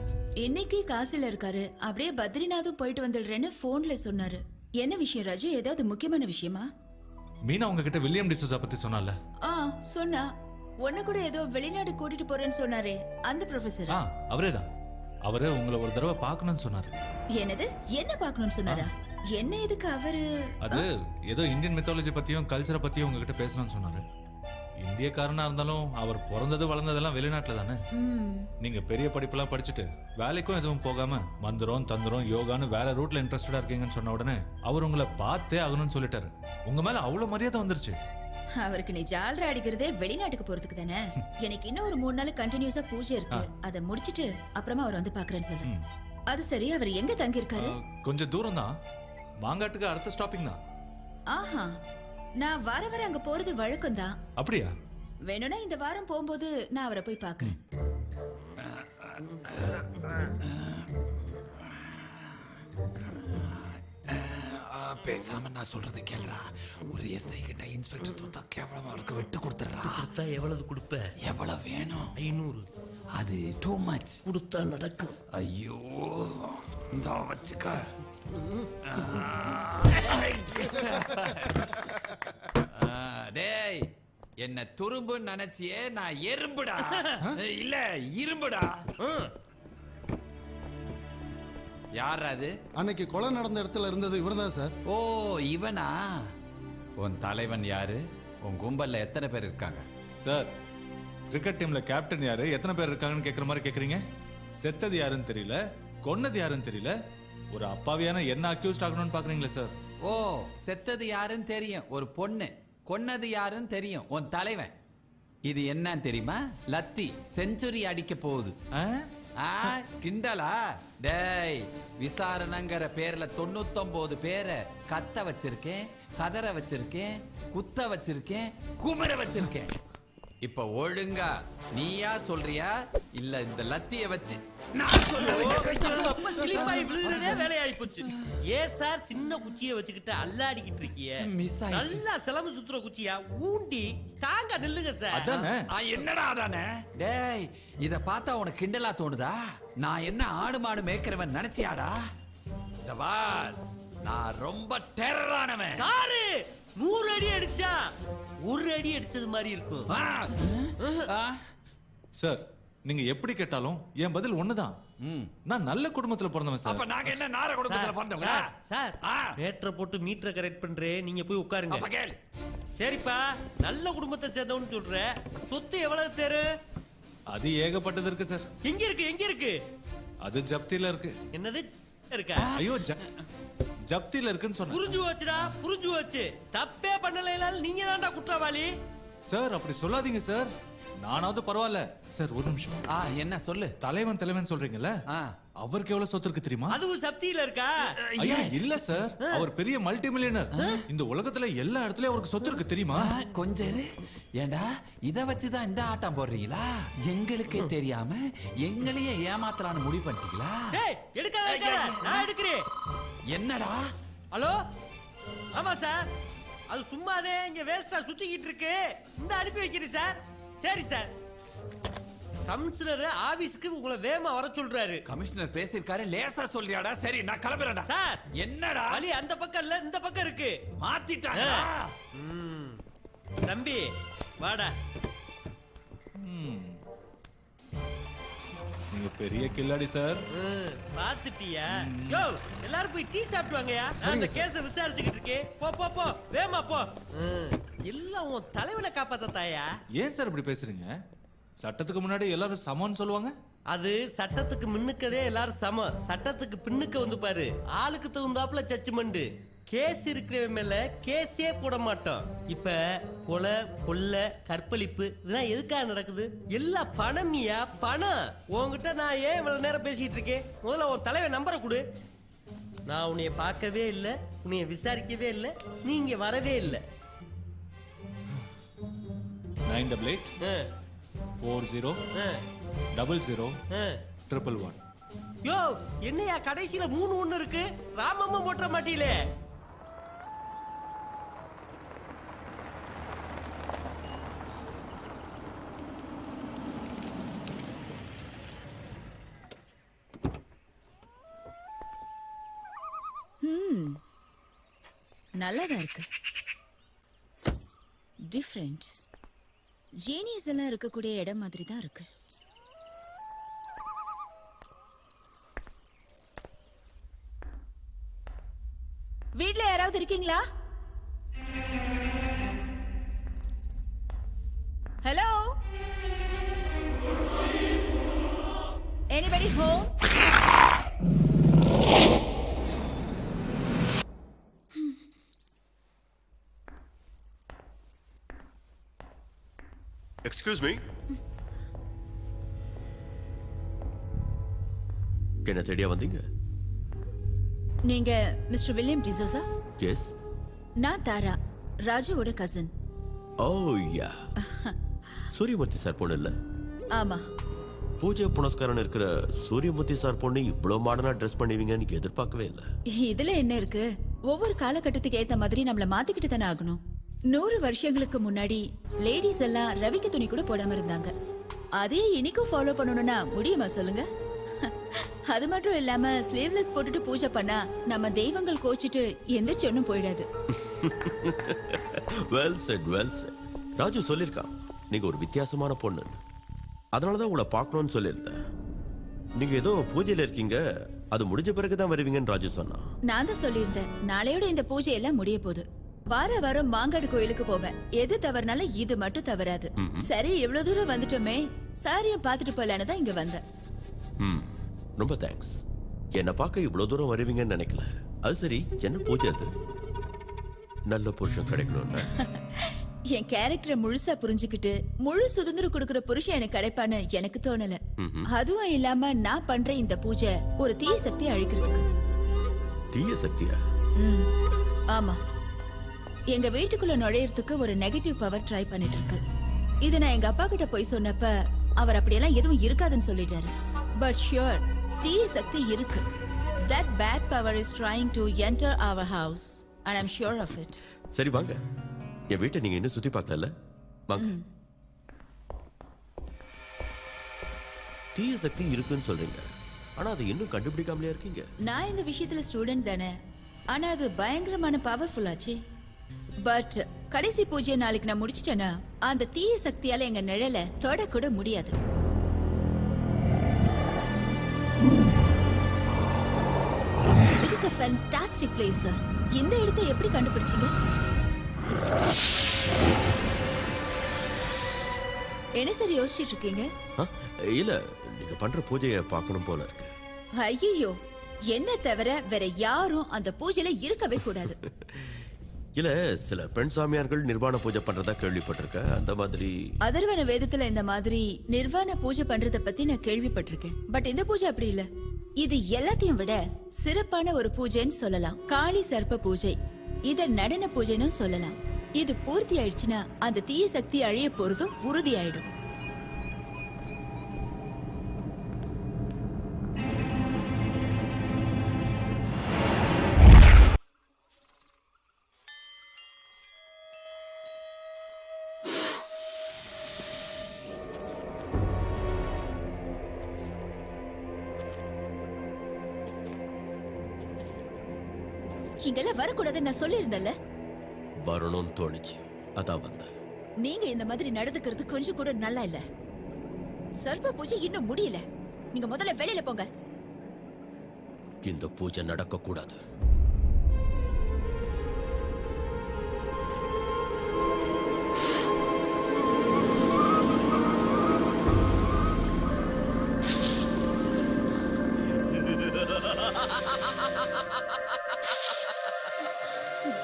இன்னைக்கு காசில இருக்காரு. அப்படியே பத்ரிநாத்தும் போயிட்டு வந்துடுறேன்னு போன்ல சொன்னாரு. என்ன விஷயம் ராஜு? ஏதாவது முக்கியமான விஷயமா? மீனா உங்ககிட்ட வில்லியம் டிசோசா பத்தி சொன்னால? சொன்னா. உன்ன கூட ஏதோ வெளிநாடு கூட்டிட்டு போறேன்னு சொன்னாரே, அந்த ப்ரொஃபசர்? அவரேதான். அவரு உங்களை ஒரு தடவை பார்க்கணும்னு சொன்னாரு. என்னது? என்ன பார்க்கணும்னு சொன்னாரா? என்ன எதுக்கு அவரு? அது ஏதோ இந்தியன் மித்தாலஜி பத்தியும் கல்ச்சரை பத்தியும் உங்ககிட்ட பேசணும்னு சொன்னாரு. இந்தியக்காரனா இருந்தாலும் அவர் பிறந்தது வளர்ந்ததெல்லாம் வெளிநாட்டுல தானே. நீங்க பெரிய படிப்பெல்லாம் படிச்சுட்டு வேலைக்கும் எதுவும் போகாம மந்திரம் தந்திரம் யோகான்னு வேற ரூட்ல இன்ட்ரெஸ்டடா இருக்கீங்கன்னு சொன்ன உடனே அவர் உங்களை பார்த்தே ஆகணும்னு சொல்லிட்டாரு. உங்க மேல அவ்வளவு மரியாதை வந்துருச்சு. அவருக்கு நீ ஜால்ரா அடிக்கிறதே வெளிநாட்டுக்கு போறதுக்கு தானே. எனக்கு இன்னும் ஒரு 3 நாள் கண்டினியூஸா பூஜை இருக்கு. அதை முடிச்சிட்டு அப்புறமா அவர் வந்து பாக்குறேன்னு சொல்லு. அது சரி, அவர் எங்க தங்கி இருக்காரு? கொஞ்சம் தூரம் தான். மாங்காட்டுக்கு அடுத்த ஸ்டாப்பிங் தான். ஆஹா, நான் வர வர அங்க போறது வழக்கம் தான். அப்படியா? வேணும்னா இந்த வாரம் போகும்போது நான் அவரை போய் பாக்குறேன். பேசாம நான் சொல்றது கேள்றா. ஒரு எஸ்ஐ கிட்ட இன்ஸ்பெக்டர் தூத்தா கேவலமா அவருக்கு விட்டு கொடுத்துறா. கொடுத்தா எவ்வளவு கொடுப்ப? எவ்வளவு வேணும்? 500. அது டூ மச். கொடுத்தா நடக்கும். ஐயோ, இந்த வச்சுக்க. டேய், என்ன துரும்பு நினைச்சியே, நான் எறும்புடா. இல்ல இரும்புடா. யார் அது? அன்னைக்கு கொலை நடந்த இடத்துல இருந்தது இவர்தான் சார். ஓ, இவனா? உன் தலைவன் யாரு? உன் கும்பல்ல எத்தனை பேர் இருக்காங்க? சார், கிரிக்கெட் டீம்ல கேப்டன் யாரு, எத்தனை பேர் இருக்காங்கன்னு கேக்குற மாதிரி கேக்குறீங்க. செத்தது யாருன்னு தெரியல, கொன்னது யாருன்னு தெரியல, ஒரு அப்பாவியான என்ன அக்யூஸ்ட் ஆகணும்னு பாக்குறீங்களா சார்? ஓ, செத்தது யாருன்னு தெரியும் ஒரு பொண்ணு, கொன்னது யாருன்னு தெரியும் உன் தலைவன். இது என்ன தெரியுமா? லத்தி செஞ்சுரி அடிக்க போகுது. கிண்டலா? டேய், விசாரணைங்கிற பேர்ல 99 பேரை கத்த வச்சிருக்கேன், கதற வச்சிருக்கேன், குத்த வச்சிருக்கேன், குமர வச்சிருக்கேன். இப்ப ஒழுங்கா நீயா சொல்றியா இல்ல இந்த லத்திய வச்சு வேலையாயி போச்சு? ஏன் சார் சின்ன குச்சியை வச்சுக்கிட்டு அல்லாடிக்கிட்டு இருக்கிய? நல்லா சிலம்பு சுத்துற குச்சியா ஊண்டி ஸ்ட்ராங்கா நில்லுங்க சார். என்னடா அதானே? டேய், இத பார்த்தா உனக்கு கிண்டலா தோணுதா? நான் என்ன ஆடு மாடு மேய்க்கிறவன் நினைச்சியாடா? நான் ரொம்ப டெரரானவன். சாரு 100 அடி அடிச்சா 1 அடி அடிச்சது மாதிரி இருக்கும். சார், நீங்க எப்படி கேட்டாலும் என் பதில் ஒண்ணுதான். நான் நல்ல குடும்பத்துல பிறந்தவன் சார். அப்ப நாங்க என்ன நார குடும்பத்துல பிறந்தவங்களா? சார், மேட்டரை போட்டு மீட்டரை கரெக்ட் பண்றேன், நீங்க போய் உட்காருங்க. அப்ப கேள். சரிப்பா, நல்ல குடும்பத்தை சேர்ந்தவன்னு சொல்ற. சொத்து எவ்வளவு தேரு? அது ஏகப்பட்டது இருக்கு சார். எங்க இருக்கு? எங்க இருக்கு? அது ஜப்தில இருக்கு. என்னது இருக்கா? ஐயோ, ஜப்தில இருக்குன்னு சொன்ன. புரிஞ்சு வச்சுடா, புரிஞ்சு வச்சு. தப்பே பண்ணல, நீங்க தான்டா குற்றவாளி. சார், அப்படி சொல்லாதீங்க சார். நானாவது பரவாயில்ல சார். ஒரு நிமிஷம். என்ன சொல்லு? தலைவன் சொல்றீங்கல்ல, அவருக்கு எவ்வளவு சொத்து இருக்கு தெரியுமா? அதுவும் சப்தியில இருக்கா? ஐயா இல்ல சார், அவர் பெரிய மல்டி மில்லியனர். இந்த உலகத்துல எல்லா இடத்துலயும் அவருக்கு சொத்து இருக்கு தெரியுமா? கொஞ்சம் ஏண்டா, இத வச்சுதான் இந்த ஆட்டம் போடுறீங்களா? எங்களுக்கே தெரியாம எங்களையே ஏமாத்தலான்னு முடிவு பண்ணிட்டீங்களா? எடுக்காத, நான் எடுக்கிறேன். என்னடா? ஹலோ, ஆமா சார், அது சும்மாதே இங்க வேஸ்டா சுத்திக்கிட்டு இருக்கு. இந்த அனுப்பி வைக்கிறேன் சார். சரி சார், கமிஷனர் ஆபீஸ்க்கு உங்களை வேகமா வர சொல்றாரு. கமிஷனர் பேசிருக்காரு, லேசா சொல்றியாடா? சரி, நான் கிளம்புறேன்டா. சார், என்னடா? வழி அந்த பக்கம் இல்ல, இந்த பக்கம் இருக்கு. மாத்திட்டாங்க. தம்பி வாடா. நீங்க பெரிய கில்லாடி சார். பாத்துட்டியா? யோ, எல்லாரும் போய் டீ சாப்பிடுவாங்கயா. நான் அந்த கேஸ விசாரிச்சுக்கிட்டு இருக்கேன். போ போ போ, வேகமா போ. எல்லாம் உன் தலைவனை காப்பாத்த தாயா. ஏன் சார் இப்படி பேசுறீங்க? சட்டத்துக்கு முன்னாடி எல்லாரும் சமம்னு சொல்லுவாங்க. அது சட்டத்துக்கு முன்னுக்கதே எல்லாரும் சமம். சட்டத்துக்கு பின்னுக்கு வந்து பாரு, ஆளுக்கு தகுந்தாப்புல ஜட்ஜ்மெண்ட். கேஸ் இருக்கிறவன் மேல கேஸே போட மாட்டோம். இப்ப கொலை, கொள்ளை, கற்பழிப்பு இதெல்லாம் எதுக்காக நடக்குது? எல்லாம் பணமியா, பணம். உன்கிட்ட நான் ஏன் இவ்வளவு நேரம் பேசிட்டு இருக்கேன்? முதல்ல உன் தலைவன் நம்பரை கொடு. நான் உன்னைய பார்க்கவே இல்லை, உன்னைய விசாரிக்கவே இல்லை, நீ இங்க வரவே இல்லை. 988 40 00 111. யோ, என்னையா கடைசியில 3 1 இருக்கு? ராமம்மா போட்ட மாட்டீங்களே. நல்லாதான் இருக்கு. டிஃப்ரெண்ட். ஜீனியஸ் எல்லாம் இருக்கக்கூடிய இடம் மாதிரி தான் இருக்கு. வீட்ல யாராவது இருக்கீங்களா? Hello, anybody home? Excuse me. என்ன தேடியா வந்தீங்க? நீங்க மிஸ்டர் வில்லியம் டிசோசா? எஸ். நான் தாரா, ராஜுவோட கசின். ஓ யா. சூரியமூர்த்தி சார் பொண்ணு இல்ல? ஆமா. பூஜை புனஸ்காரம் இருக்கிற சூரியமூர்த்தி சார் பொண்ணு இவ்வளவு மாடர்னா ட்ரெஸ் பண்ணுவீங்கன்னு எதிர்பார்க்கவே இல்லை. இதுல என்ன இருக்கு? ஒவ்வொரு காலகட்டத்துக்கு ஏத்த மாதிரி நம்மள மாத்திக்கிட்டு தானே ஆகணும். 100 வருஷங்களுக்கு முன்னாடி லேடிஸ் எல்லாம் ரவிக்கு துணி கூட போடாம இருந்தாங்க. அதே இன்னைக்கும் ஃபாலோ பண்ணணும்னா முடியுமா சொல்லுங்க? அது மட்டும் இல்லாம ஸ்லீவ்லெஸ் போட்டுட்டு பூஜை பண்ணா நம்ம தெய்வங்கள் கோச்சிட்டு எந்திரிச்சு ஒன்னும் போயிடாது. Well said, well said. Raju சொல்லிருக்கான் நீங்க ஒரு வித்தியாசமான பொண்ணு, அதனாலதான் உங்களை பார்க்கணும்னு சொல்லியிருந்தேன். நீங்க ஏதோ பூஜையில இருக்கீங்க, அது முடிஞ்ச பிறகுதான் வருவீங்கன்னு ராஜு சொன்னான். நான் தான் சொல்லியிருந்தேன், நாளையோட இந்த பூஜை எல்லாம் முடிய போகுது. வாரம் மாங்காடு கோயிலுக்கு போவேன். எது தவறுனாலும் இது மட்டும் தவறாது. சரி, இவ்வளவு தூரம் வந்துட்டோமே, சாரியும் பார்த்துட்டு போலான்னு தான் இங்க வந்தேன். ரொம்ப தேங்க்ஸ். என்ன பார்க்க இவ்வளவு தூரம் வருவீங்கன்னு நினைக்கல. அது சரி, என்ன பூஜை அது? நல்ல புருஷன் கிடைக்கணும்னு என் கேரக்டரை முழுசா புரிஞ்சுக்கிட்டு முழு சுதந்திரம் கொடுக்கிற புருஷன் எனக்கு கிடைப்பான்னு எனக்கு தோணல. அதுவும் இல்லாம நான் பண்ற இந்த பூஜை ஒரு தீய சக்தி அழிக்கிறதுக்கு. தீய சக்தியா? ஆமா, எங்க வீட்டுக்குள்ள நுழையறதுக்கு ஒரு நெகட்டிவ் பவர் ட்ரை பண்ணிட்டு இருக்கு. இத நான் எங்க அப்பா கிட்ட போய் சொன்னப்ப அவர் அப்படியெல்லாம் எதுவும் இருக்காதுன்னு சொல்லிட்டாரு. பட் ஷியோர், தீய சக்தி இருக்கு. That bad power is trying to enter our house and I'm sure of it. சரி வாங்க, என் வீட்டை நீங்க இன்னும் சுத்தி பார்க்கல. வாங்க. தீய சக்தி இருக்குன்னு சொல்றீங்க, ஆனா அது இன்னும் கண்டுபிடிக்காமலே இருக்கீங்க. நான் இந்த விஷயத்துல ஸ்டூடெண்ட் தானே, ஆனா அது பயங்கரமான பவர்ஃபுல் ஆச்சு. பட் கடைசி பூஜையை நாளைக்கு நான் முடிச்சிட்டேன்னா அந்த தீய சக்தியால எங்க நிழல தொட கூட முடியாது. It is a fantastic place, sir. இந்த இடத்தை எப்படி கண்டுபிடிச்சீங்க? என்ன சார் யோசிச்சுட்டு இருக்கீங்க? இல்ல, நீங்க பண்ற பூஜையை பார்க்கணும் போல இருக்கு. ஐயோ, என்ன தவிர வேற யாரும் அந்த பூஜையில இருக்கவே கூடாது. இல்ல, சில பெண் சாமியார்கள் நிர்வாண பூஜை பண்றதா கேள்விப்பட்டிருக்கேன். அந்த மாதிரி அதர்வன வேதத்துல இந்த மாதிரி நிர்வாண பூஜை பண்றத பத்தி நான் கேள்விப்பட்டிருக்கேன். பட் இந்த பூஜை அப்படி இல்ல. இது எல்லாத்தையும் விட சிறப்பான ஒரு பூஜைன்னு சொல்லலாம். காளி சர்ப்ப பூஜை. இத நடன பூஜைன்னு சொல்லலாம். இது பூர்த்தி ஆயிடுச்சுன்னா அந்த தீய சக்தி அழிய போறதும் உறுதி ஆயிடும். இங்கெல்லாம் வரக்கூடாதுன்னு நான் சொல்லியிருந்தேன்ல. வரணும்னு தோணுச்சு, அதான் வந்தேன். நீங்க இந்த மாதிரி நடந்துக்கிறது கொஞ்சம் கூட நல்லா இல்ல. சர்வ பூஜை இன்னும் முடியல. நீங்க முதல்ல வெளியில போங்க. இந்த பூஜை நடக்க கூடாது.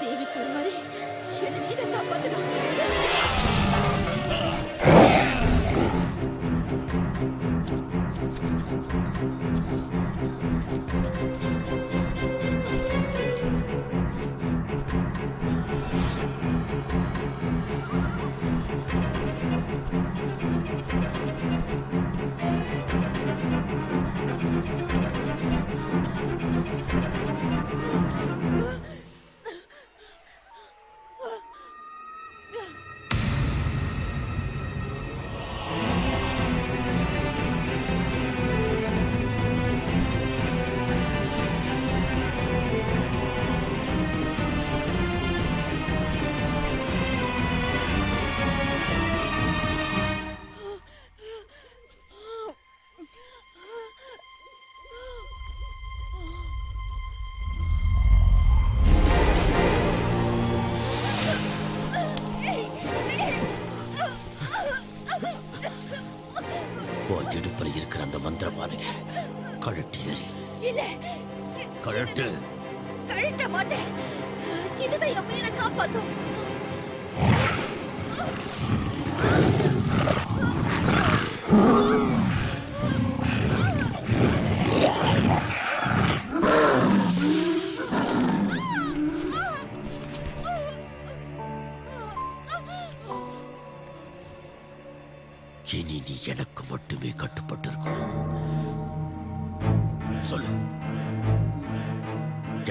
தேவி கருமாரி, என்ன நீதான் காப்பாத்தணும். இடுப்புல இருக்கிற அந்த மந்திர மாலைய கழட்டி எறி. இல்ல கழட்டு. கழட்ட மாட்டேன். இதுதான் என் உயிரை காப்பாத்தும். இனி நீ எனக்கு மட்டுமே கட்டுப்பட்டு இருக்கணும். சொல்லு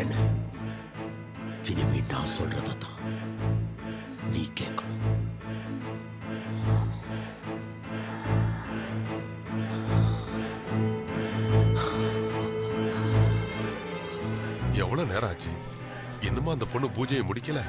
என்ன? இனிமே நான் சொல்றதான் நீ கேட்கணும். எவ்வளவு நேரம் ஆச்சு? இன்னுமா அந்த பொண்ணு பூஜையை முடிக்கல?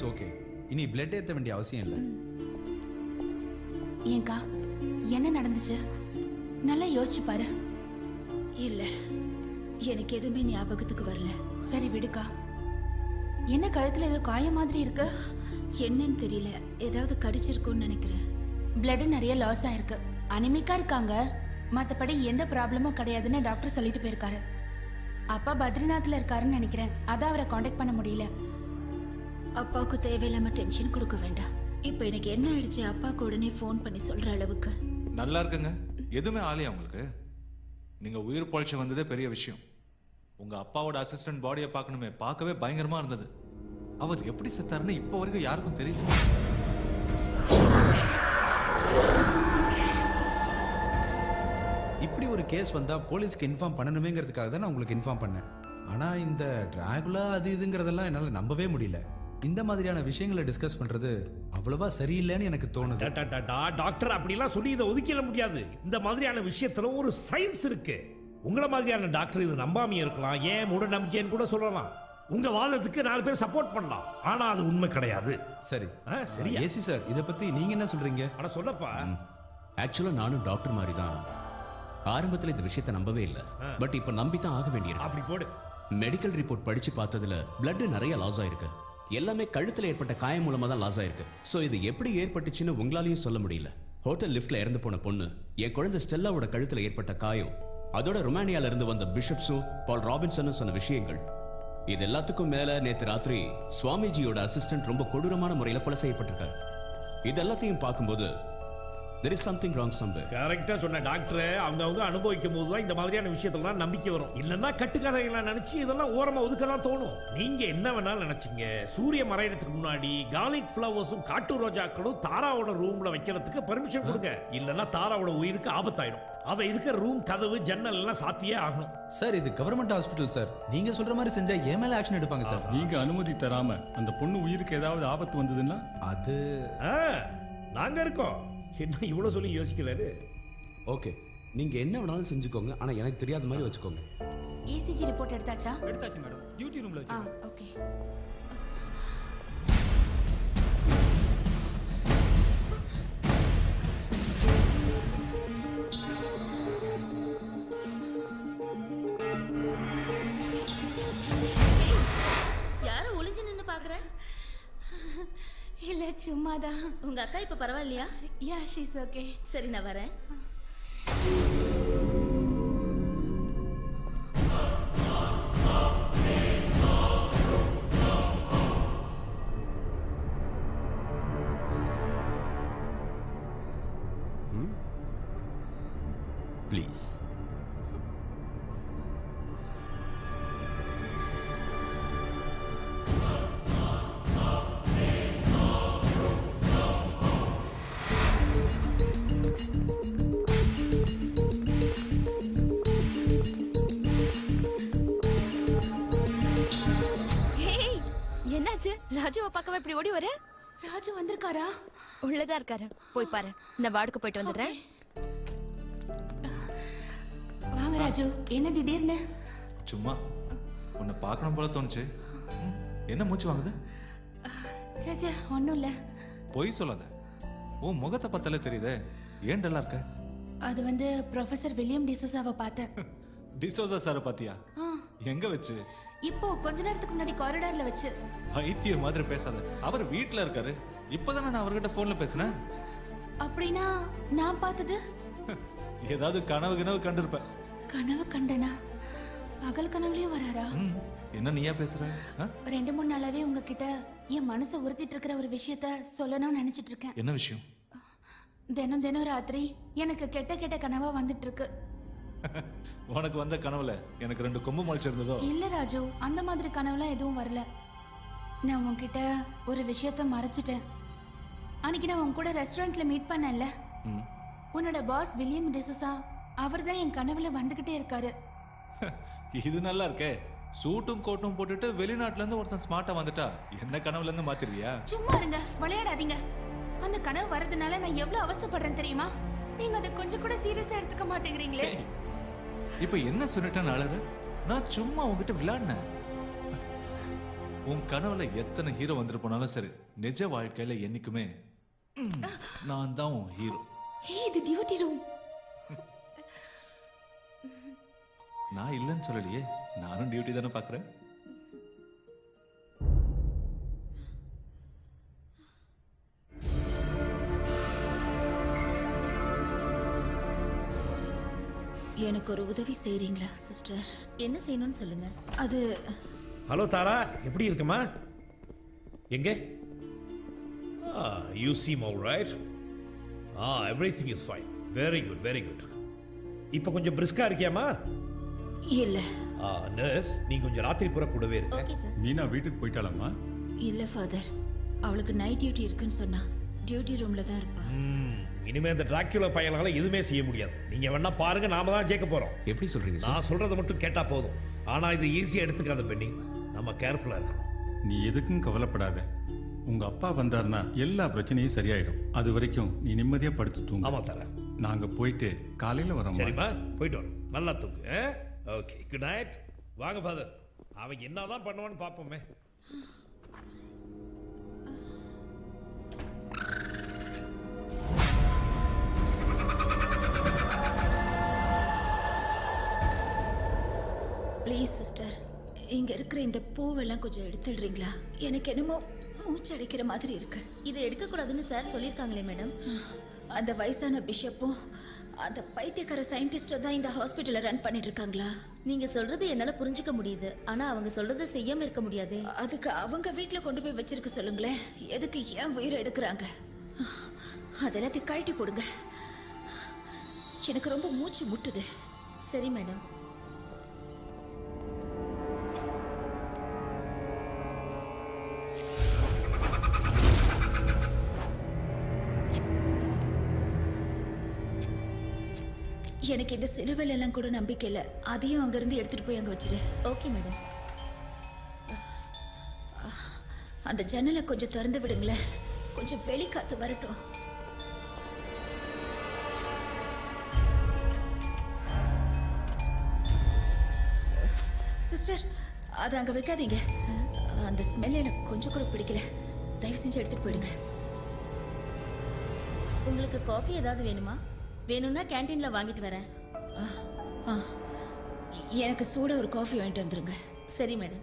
ஓகே. இனி பிளட் ஏத்த வேண்டிய அவசியம் இல்லை. ஏங்கா என்ன நடந்துச்சு? நல்லா யோசிச்சு பாரு. இல்ல எனக்கு எதுவுமே ஞாபகத்துக்கு வரல. சரி விடுக்கா. என்ன கழுத்துல ஏதோ காயம் மாதிரி இருக்கு? என்னன்னு தெரியல. ஏதாவது கடிச்சிருக்கும்னு நினைக்கிறேன். பிளட் நிறைய லாஸ் ஆயிருக்கு. அனிமிக்கா இருக்காங்க. மத்தபடி எந்த ப்ராப்ளமும் கிடையாதுன்னு டாக்டர் சொல்லிட்டு போயிருக்காரு. அப்பா பத்ரிநாத்ல இருக்காருன்னு நினைக்கிறேன். அதான் அவரை காண்டாக்ட் பண்ண முடியல. அப்பாவுக்கு தேவையில்லாம டென்ஷன் கொடுக்க வேண்டாம். இப்போ எனக்கு என்ன ஆயிடுச்சு? அப்பாவுக்கு உடனே ஃபோன் பண்ணி சொல்ற அளவுக்கு நல்லா இருக்குங்க. எதுவுமே ஆலையா உங்களுக்கு? நீங்க உயிர் பொழைச்சு வந்ததே பெரிய விஷயம். உங்க அப்பாவோட அசிஸ்டன்ட் பாடியை பார்க்கணுமே, பார்க்கவே பயங்கரமா இருந்தது. அவர் எப்படி செத்தாருன்னு இப்போ வரைக்கும் யாருக்கும் தெரியல. இப்படி ஒரு கேஸ் வந்தா போலீஸ்க்கு இன்ஃபார்ம் பண்ணணுமேங்கிறதுக்காக தான் நான் உங்களுக்கு இன்ஃபார்ம் பண்ணேன். ஆனா இந்த டிராகுலா அது இதுங்கிறதெல்லாம் என்னால நம்பவே முடியல. இந்த மாதிரியான விஷயங்களை டிஸ்கஸ் பண்றது அவ்வளவா சரியில்லைன்னு எனக்கு தோணுது. டாக்டர் அப்படிலாம் சொல்லி இதை ஒதுக்கிட முடியாது. இந்த மாதிரியான விஷயத்துல ஒரு சயின்ஸ் இருக்கு. உங்கள மாதிரியான டாக்டர் இது நம்பாமையா இருக்கலாம், ஏன் மூட நம்பிக்கைன்னு கூட சொல்லலாம். உங்க வாதத்துக்கு 4 பேர் சப்போர்ட் பண்ணலாம். ஆனா அது உண்மை கிடையாது. சரி சரி ஏசி சார், இத பத்தி நீங்க என்ன சொல்றீங்க? ஆனா சொல்லப்பா. ஆக்சுவலா நானும் டாக்டர் மாதிரி தான். ஆரம்பத்துல இந்த விஷயத்தை நம்பவே இல்லை. பட் இப்ப நம்பித்தான் ஆக வேண்டியிருக்கு. அப்படி போடு. மெடிக்கல் ரிப்போர்ட் படிச்சு பார்த்ததுல பிளட் நிறைய லாஸ் ஆயிருக்கு. எல்லாமே கழுத்துல ஏற்பட்ட காயம் மூலமா தான் லாஸ் ஆயிருக்கு. சோ இது எப்படி ஏற்பட்டுச்சுன்னு உங்களாலையும் சொல்ல முடியல. ஹோட்டல் லிஃப்ட்ல இறந்து போன பொண்ணு, என் குழந்தை ஸ்டெல்லாவோட கழுத்துல ஏற்பட்ட காயம், அதோட ரொமானியால இருந்து வந்த பிஷப்ஸும் பால் ராபின்சனும் சொன்ன விஷயங்கள், இது எல்லாத்துக்கும் மேல நேத்து ராத்திரி சுவாமிஜியோட அசிஸ்டன்ட் ரொம்ப கொடூரமான முறையில கொலை செய்யப்பட்டிருக்காரு. இது எல்லாத்தையும் பார்க்கும்போது there is something wrong somewhere. கரெக்டா சொன்ன டாக்டர். அவங்க அனுபவிக்கும் போது தான் இந்த மாதிரியான விஷயத்தெல்லாம் நம்பிக்கை வரும். இல்லன்னா கட்டுக்கதைகளை நினைச்சு இதெல்லாம் ஓரமா ஒதுக்கலாம் தோணும். நீங்க என்ன வேணாலும் நினைச்சீங்க. சூரிய மறையறதுக்கு முன்னாடி கார்லிக் ஃப்ளவர்ஸும் காட்டு ரோஜாக்களும் தாராவோட ரூம்ல வைக்கிறதுக்கு பெர்மிஷன் கொடுங்க. இல்லன்னா தாராவோட உயிருக்கு ஆபத்தாயிடும். அவ இருக்கிற ரூம் கதவு ஜன்னல் எல்லாம் சாத்தியே ஆகணும். சார் இது கவர்மெண்ட் ஹாஸ்பிட்டல் சார். நீங்க சொல்ற மாதிரி செஞ்சா ஏன் மேல ஆக்ஷன் எடுப்பாங்க சார். நீங்க அனுமதி தராம அந்த பொண்ணு உயிருக்கு ஏதாவது ஆபத்து வந்ததுன்னா அது நாங்க இருக்கோம். என்ன இவ்வளவு சொல்லி யோசிக்கிறாரு? ஓகே, நீங்க என்ன வேணாலும் செஞ்சுக்கோங்க. ஆனா எனக்கு தெரியாத மாதிரி வச்சுக்கோங்க. ECG ரிப்போர்ட் எடுத்தாச்சா? எடுத்தாச்சு மேடம். டியூட்டி ரூம்ல வச்சிருக்கேன். ஓகே. யார ஒளிஞ்சு நின்னு பாக்குற? இல்ல சும்மா அம்மா தான். உங்க அக்கா இப்ப பரவாயில்லையா? யா, ஷீஸ் ஓகே. சரி, நான் வரேன். ப்ளீஸ். என்னாச்சு? ராஜுவை பார்க்கவே இப்படி ஓடி வர? ராஜு வந்திருக்காரா? உள்ளதா இருக்காரு, போய் பாரு. நான் வார்டுக்கு போயிட்டு வந்துடுறேன். வாங்க ராஜு, என்ன திடீர்னு? சும்மா உன்னை பார்க்கணும் போல தோணுச்சு. என்ன மூச்சு வாங்குது? சேச்சே, ஒண்ணும் இல்ல. பொய் சொல்லாத. உன் முகத்தை பார்த்தாலே தெரியுதே. ஏன் டல்லா இருக்க? அது வந்து ப்ரொஃபசர் வில்லியம் டிசோசாவை பார்த்தேன். டிசோசா சாரை பாத்தியா? எங்க வச்சு? இப்போ கொஞ்ச நேரத்துக்கு முன்னாடி காரிடார்ல வச்சு. வைத்திய மாதிரி பேசாத. அவர் வீட்ல இருக்காரு. இப்பதானே நான் அவர்கிட்ட போன்ல பேசினேன். அப்படின்னா நான் பார்த்தது ஏதாவது கனவு கண்டிருப்பேன். கனவு கண்டனா? பகல் கனவுலயும் வராரா? என்ன நீயா பேசுற? 2-3 நாளாவே உங்ககிட்ட என் மனசை உறுத்திட்டு இருக்கிற ஒரு விஷயத்த சொல்லணும்னு நினைச்சிட்டு இருக்கேன். என்ன விஷயம்? தினம் தினம் ராத்திரி எனக்கு கெட்ட கெட்ட கனவா வந்துட்டு இருக்கு. உனக்கு வந்த கனவுல எனக்கு 2 கொம்பு முளைச்சிருந்ததோ? இல்ல ராஜு, அந்த மாதிரி கனவுலாம் எதுவும் வரல. நான் உன்கிட்ட ஒரு விஷயத்த மறைச்சிட்டேன். அன்னைக்கு நான் உன் கூட ரெஸ்டாரண்ட்ல மீட் பண்ணல. உன்னோட பாஸ் வில்லியம் டிசோசா அவர் தான் என் கனவுல வந்துகிட்டே இருக்காரு. இது நல்லா இருக்கே. சூட்டும் கோட்டும் போட்டுட்டு வெளிநாட்டுல இருந்து ஒருத்தன் ஸ்மார்ட்டா வந்துட்டா என்ன கனவுல இருந்து மாத்திருவியா? சும்மா இருங்க, விளையாடாதீங்க. அந்த கனவு வரதுனால நான் எவ்வளவு அவஸ்தைப்படுறேன் தெரியுமா? நீங்க அதை கொஞ்சம் கூட சீரியஸா எடுத்துக்க மாட்டேங்கிறீங்களே. இப்ப என்ன சொல்லிட்டேன்னு அழறு? நான் சும்மா உங்ககிட்ட விளையாடினேன். உன் கனவுல எத்தனை ஹீரோ வந்துட்டு போனாலும் சரி, நிஜ வாழ்க்கையில என்னைக்குமே நான் தான் உன் ஹீரோ. இது டியூட்டி ரூம். நான் இல்லைன்னு சொல்லலையே, நானும் டியூட்டி தானே பாக்குறேன். எனக்கு ஒரு உதவி செய்றீங்களா சிஸ்டர்? என்ன செய்யணும்னு சொல்லுங்க. அது ஹலோ தாரா, எப்படி இருக்கமா? எங்க? You seam all right. Everything is fine. Very good, very good. இப்போ கொஞ்சம் பிரிஸ்கா இருக்கியாமா? இல்ல. நர்ஸ், நீ கொஞ்சம் ராத்திரி பூரா கூடவே இருக்க. Okay sir. மீனா வீட்டுக்கு போயிட்டாளாமா? இல்ல ஃபாதர், அவளுக்கு நைட் டியூட்டி இருக்குன்னு சொன்னா. டியூட்டி ரூம்ல தான் இருப்பா. இனிமே இந்த டிராக்குலா பையனால எதுவுமே செய்ய முடியாது. நீங்க வேணா பாருங்க, நாம தான் ஜெயிக்க போறோம். எப்படி சொல்றீங்க? நான் சொல்றதை மட்டும் கேட்டா போதும். ஆனா இது ஈஸியா எடுத்துக்காத பெண்ணி. நம்ம கேர்ஃபுல்லா இருக்கணும். நீ எதுக்கும் கவலைப்படாத. உங்க அப்பா வந்தாருன்னா எல்லா பிரச்சனையும் சரியாயிடும். அது வரைக்கும் நீ நிம்மதியா படுத்து தூங்கு. ஆமா தரேன். நாங்க போயிட்டு காலையில வரோம். சரிம்மா, போயிட்டு வரோம். நல்லா தூங்கு. Okay, good night. வாங்க ஃபாதர். அவன் என்னதான் பண்ணுவான்னு பாப்போமே. ப்ளீஸ் சிஸ்டர், இங்க இருக்கிற இந்த பூவெல்லாம் கொஞ்சம் எடுத்துடுறீங்களா? எனக்கு என்னமோ மூச்சு அடைக்கிற மாதிரி இருக்கு. இதை எடுக்க கூடாதுன்னு சார் சொல்லிருக்காங்களே மேடம். அந்த வயசான பிஷப்பும் அந்த பைத்தியக்கார சயின்டிஸ்டும் தான் இந்த ஹாஸ்பிட்டலை ரன் பண்ணிட்டு இருக்காங்களா? நீங்க சொல்றது என்னால புரிஞ்சுக்க முடியுது. ஆனா அவங்க சொல்றதை செய்யாம இருக்க முடியாது. அதுக்கு அவங்க வீட்டுல கொண்டு போய் வச்சிருக்க சொல்லுங்களேன். எதுக்கு ஏன் உயிரை எடுக்கிறாங்க? அதெல்லாத்தையும் கழட்டி போடுங்க. எனக்கு ரொம்ப மூச்சு முட்டுது. சரி மேடம். எனக்கு இந்த சிலுவையில எல்லாம் கூட நம்பிக்கை இல்ல. அதையும் அங்க இருந்து எடுத்துட்டு போய் அங்க வச்சிரு. Okay madam. அந்த ஜன்னலை கொஞ்சம் திறந்து விடுங்களேன். கொஞ்சம் வெளி காத்து வரட்டும். சிஸ்டர், அதை அங்க வைக்காதீங்க. அந்த ஸ்மெல் எனக்கு கொஞ்சம் கூட பிடிக்கல. தயவு செஞ்சு எடுத்துட்டு போயிடுங்க. உங்களுக்கு காஃபி ஏதாவது வேணுமா? வேணும்னா கேண்டீன்ல வாங்கிட்டு வரேன். எனக்கு சூட ஒரு காஃபி வாங்கிட்டு வந்துருங்க. சரி மேடம்.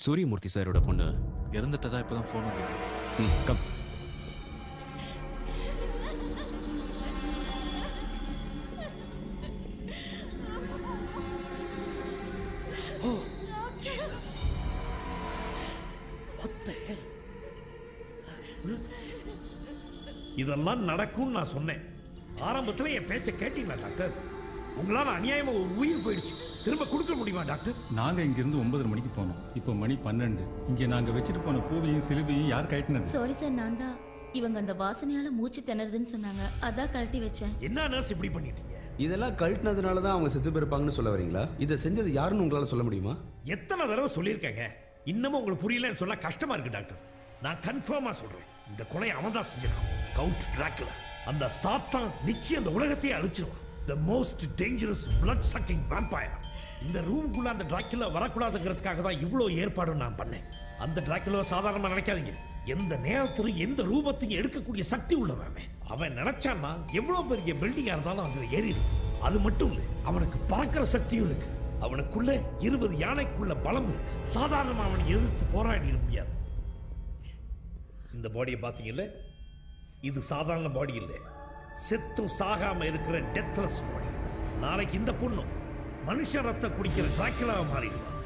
சூரியமூர்த்தி சாரோட பொண்ணு இறந்துட்டதா இப்பதான் போன் வந்து. கம். இதெல்லாம் நடக்கும் நான் சொன்னேன். ஆரம்பத்துல என் பேச்ச கேட்டீங்களா டாக்டர்? உங்களால அநியாயமா ஒரு உயிர் போயிடுச்சு. திரும்ப கொடுக்க முடியுமா டாக்டர்? நாங்க இங்கிருந்து 9:30 மணிக்கு போனோம். இப்போ மணி 12. இங்க நாங்க வச்சுட்டு போன பூவையும் சிலுவையும் யார் கழட்டினது? சாரி சார், நான் தான். இவங்க அந்த வாசனையால மூச்சு திணறதுன்னு சொன்னாங்க, அதான் கழட்டி வச்சேன். என்ன நர்ஸ் இப்படி பண்ணிட்டீங்க? இதெல்லாம் கழட்டினதுனால தான் அவங்க செத்து போயிருப்பாங்கன்னு சொல்ல வரீங்களா? இதை செஞ்சது யாருன்னு உங்களால சொல்ல முடியுமா? எத்தனை தடவை சொல்லியிருக்கேங்க, இன்னமும் உங்களுக்கு புரியலன்னு சொன்னா கஷ்டமா இருக்கு டாக்டர். நான் கன்ஃபார்மா சொல்றேன், இந்த கொலை அவன் தான் செஞ்சிருக்கான். Count Dracula. அந்த சாத்தான் நிச்சயம் அந்த உலகத்தையே அழிச்சிருவான். The most dangerous blood sucking vampire. இந்த ரூமுக்குள்ள அந்த டிராக்குலா வரக்கூடாதுங்கிறதுக்காக தான் இவ்வளோ ஏற்பாடு நான் பண்ணேன். அந்த டிராக்குலா சாதாரணமா நினைக்காதீங்க. எந்த நேரத்திலும் எந்த ரூபத்தையும் எடுக்கக்கூடிய சக்தி உள்ளவன். அவன் நினைச்சான்னா எவ்வளவு பெரிய பில்டிங்கா இருந்தாலும் அதுல ஏறிடும். அது மட்டும் இல்ல, அவனுக்கு பறக்கிற சக்தியும் இருக்கு. அவனுக்குள்ள 20 யானைக்குள்ள பலம் இருக்கு. சாதாரணமா அவனை எதிர்த்து போராடிட முடியாது. இந்த பாடியை பாத்தீங்கல்ல, இது சாதாரண பாடி இல்லை. செத்தும் சாகாம இருக்கிற டெத்லெஸ் பாடி. நாளைக்கு இந்த பொண்ணும் மனுஷ ரத்தம் குடிக்கிற டிராக்குலாவை மாறிடுவான்.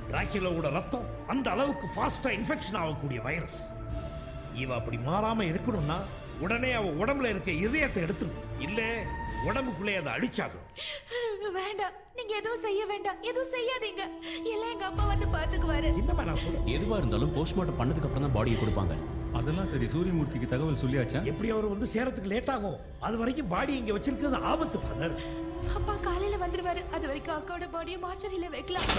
டிராக்குலாவோட ரத்தம் அந்த அளவுக்கு ஃபாஸ்டா இன்ஃபெக்ஷன் ஆகக்கூடிய வைரஸ். இவ அப்படி மாறாம இருக்கணும்னா உடனே அவ உடம்புல இருக்க இதயத்தை எடுத்துடும். இல்ல உடம்புக்குள்ளே அதை அடிச்சாகும். வேண்டாம், நீங்க எதுவும் செய்ய வேண்டாம், எதுவும் செய்யாதீங்க. எல்லாம் எங்க அப்பா வந்து பாத்துக்குவாரு. என்னமா நான் சொல்றேன்? எதுவா இருந்தாலும் போஸ்ட்மார்ட்டம் பண்ணதுக்கு அப்புறம் தான் பாடியை கொடுப்பாங்க. அதெல்லாம் சரி, சூரியமூர்த்திக்கு தகவல் சொல்லியாச்சா? எப்படி அவர் வந்து சேரத்துக்கு லேட் ஆகும். அது வரைக்கும் பாடி இங்க வச்சிருக்கிறது ஆபத்து ஃபாதர். அப்பா காலையில வந்துருவாரு. அது வரைக்கும் அக்காவோட பாடியை மார்ச்சரியில வைக்கலாம்.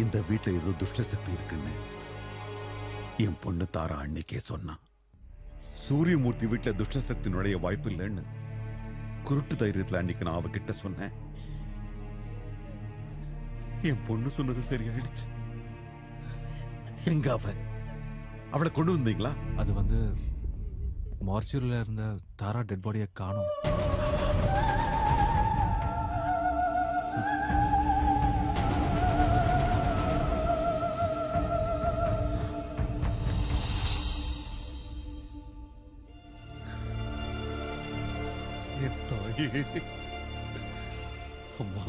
இந்த வீட்டுல ஏதோ துஷ்ட சக்தி இருக்குன்னு என் பொண்ணு தாரா அன்னைக்கே சொன்னா. சூரியமூர்த்தி வீட்டுல துஷ்ட சக்தி நுழைய வாய்ப்பு இல்லைன்னு குருட்டு தைரியத்துல அன்னைக்கு நான் அவகிட்ட சொன்னேன். என் பொண்ணு சொன்னது சரியாயிடுச்சு. எங்க அவளை கொண்டு வந்தீங்களா? அது மார்ச்சூரில் இருந்த தாரா டெட் பாடியை காணோம். அம்மா,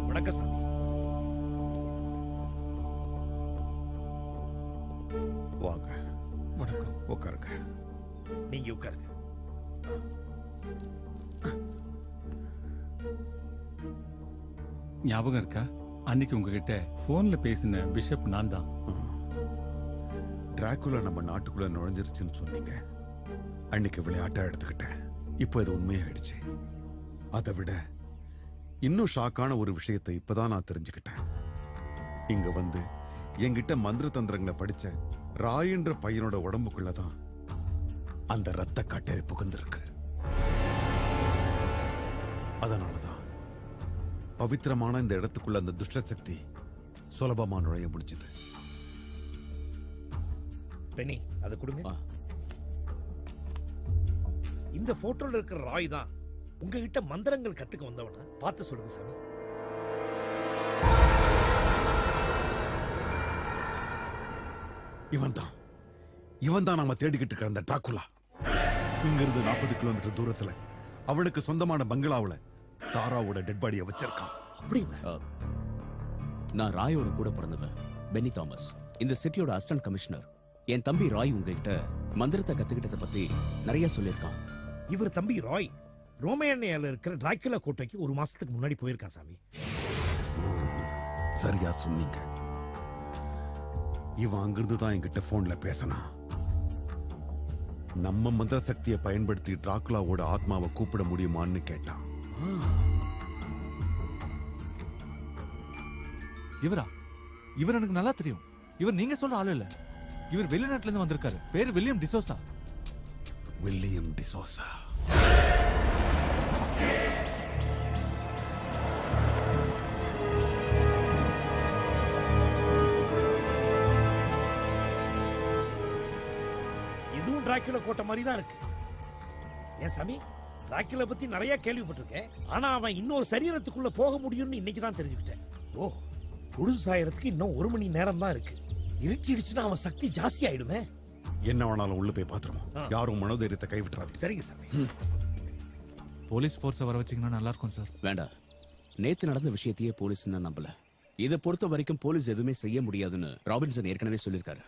வணக்கம் சாமி. வாங்க. வணக்கம். உட்காருங்க. நீங்க உட்காருங்க. ஞாபகம் இருக்கா? அன்னைக்கு உங்ககிட்ட போன்ல பேசின பிஷப் நான் தான். டிராகுலா நம்ம நாட்டுக்குள்ள நுழைஞ்சிருச்சுன்னு சொன்னீங்க. அன்னைக்கு விளையாட்டா எடுத்துக்கிட்டேன். இப்போ இது உண்மையாயிடுச்சு. அதை விட இன்னும் ஷாக்கான ஒரு விஷயத்தை இப்பதான் நான் தெரிஞ்சுக்கிட்டேன். இங்க என்கிட்ட மந்திர தந்திரங்களை படிச்ச ராயன்ற பையனோட உடம்புக்குள்ளதான் அந்த ரத்த கட்டளை புகுந்திருக்கு. அதனாலதான் பவித்திரமான இந்த இடத்துக்குள்ள அந்த துஷ்ட சக்தி சுலபமா நுழைய முடிஞ்சது. பெனி, அதை கொடுங்க. இந்த போட்டோல இருக்கிற ராய் தான் உங்ககிட்ட மந்திரங்கள் கத்துக்க வந்தவனா? பார்த்து சொல்லுங்க சாமி. இவன் தான் நாம தேடிக்கிட்டு கிடந்த டிராகுலா. இங்க இருந்து 40 கிலோமீட்டர் தூரத்துல அவனுக்கு சொந்தமான பங்களாவுல தாராவோட டெட் பாடியை வச்சிருக்கான். நான் ராயோட கூட பிறந்தவன் பென்னி தாமஸ், இந்த சிட்டியோட அசிஸ்டன்ட் கமிஷனர். என் தம்பி ராய் உங்ககிட்ட மந்திரத்தை கத்துக்கிட்டதை பத்தி நிறைய சொல்லியிருக்கான். இவர் தம்பி ராய் ரோமேனியால இருக்கிற டிராகுலா கோட்டைக்கு 1 மாசத்துக்கு முன்னாடி போயிருக்கான் சாமி. சரியா சொன்னீங்க. இவன் அங்கிருந்து தான் என்கிட்ட போன்ல பேசினா. நம்ம மந்திர சக்தியை பயன்படுத்தி டிராகுலாவோட ஆத்மாவை கூப்பிட முடியுமான்னு கேட்டான். இவர் எனக்கு நல்லா தெரியும். இவர் நீங்க சொல்ற ஆளு இல்ல. இவர் வெளிநாட்டுல இருந்து வந்திருக்காரு. பேரு வில்லியம் டிசோசா. வில்லியம் டிசோசா. இதுவும் டிராகுலா கோட்டை மாதிரி தான் இருக்கு. ஏன் சாமி, டிராகுலா பத்தி நிறைய கேள்விப்பட்டிருக்கேன். ஆனா அவன் இன்னொரு சரீரத்துக்குள்ள போக முடியும்னு இன்னைக்கு தான் தெரிஞ்சுக்கிட்டேன். ஓ, பொழுது சாயறதுக்கு இன்னும் 1 மணி நேரம் தான் இருக்கு. இருட்டிடுச்சுன்னா அவன் சக்தி ஜாஸ்தி ஆயிடுமே. என்ன வேணாலும் உள்ள போய் பாத்துருவோம். யாரும் மனோதைரியத்தை கைவிட்டுறாது. சரிங்க சாமி. போலீஸ் போர்ஸை வர வச்சீங்கன்னா நல்லா இருக்கும் சார். வேண்டாம், நேத்து நடந்த விஷயத்தையே போலீஸ் நம்பல. இதை பொறுத்த வரைக்கும் போலீஸ் எதுவுமே செய்ய முடியாதுன்னு ராபின்சன் ஏற்கனவே சொல்லியிருக்காரு.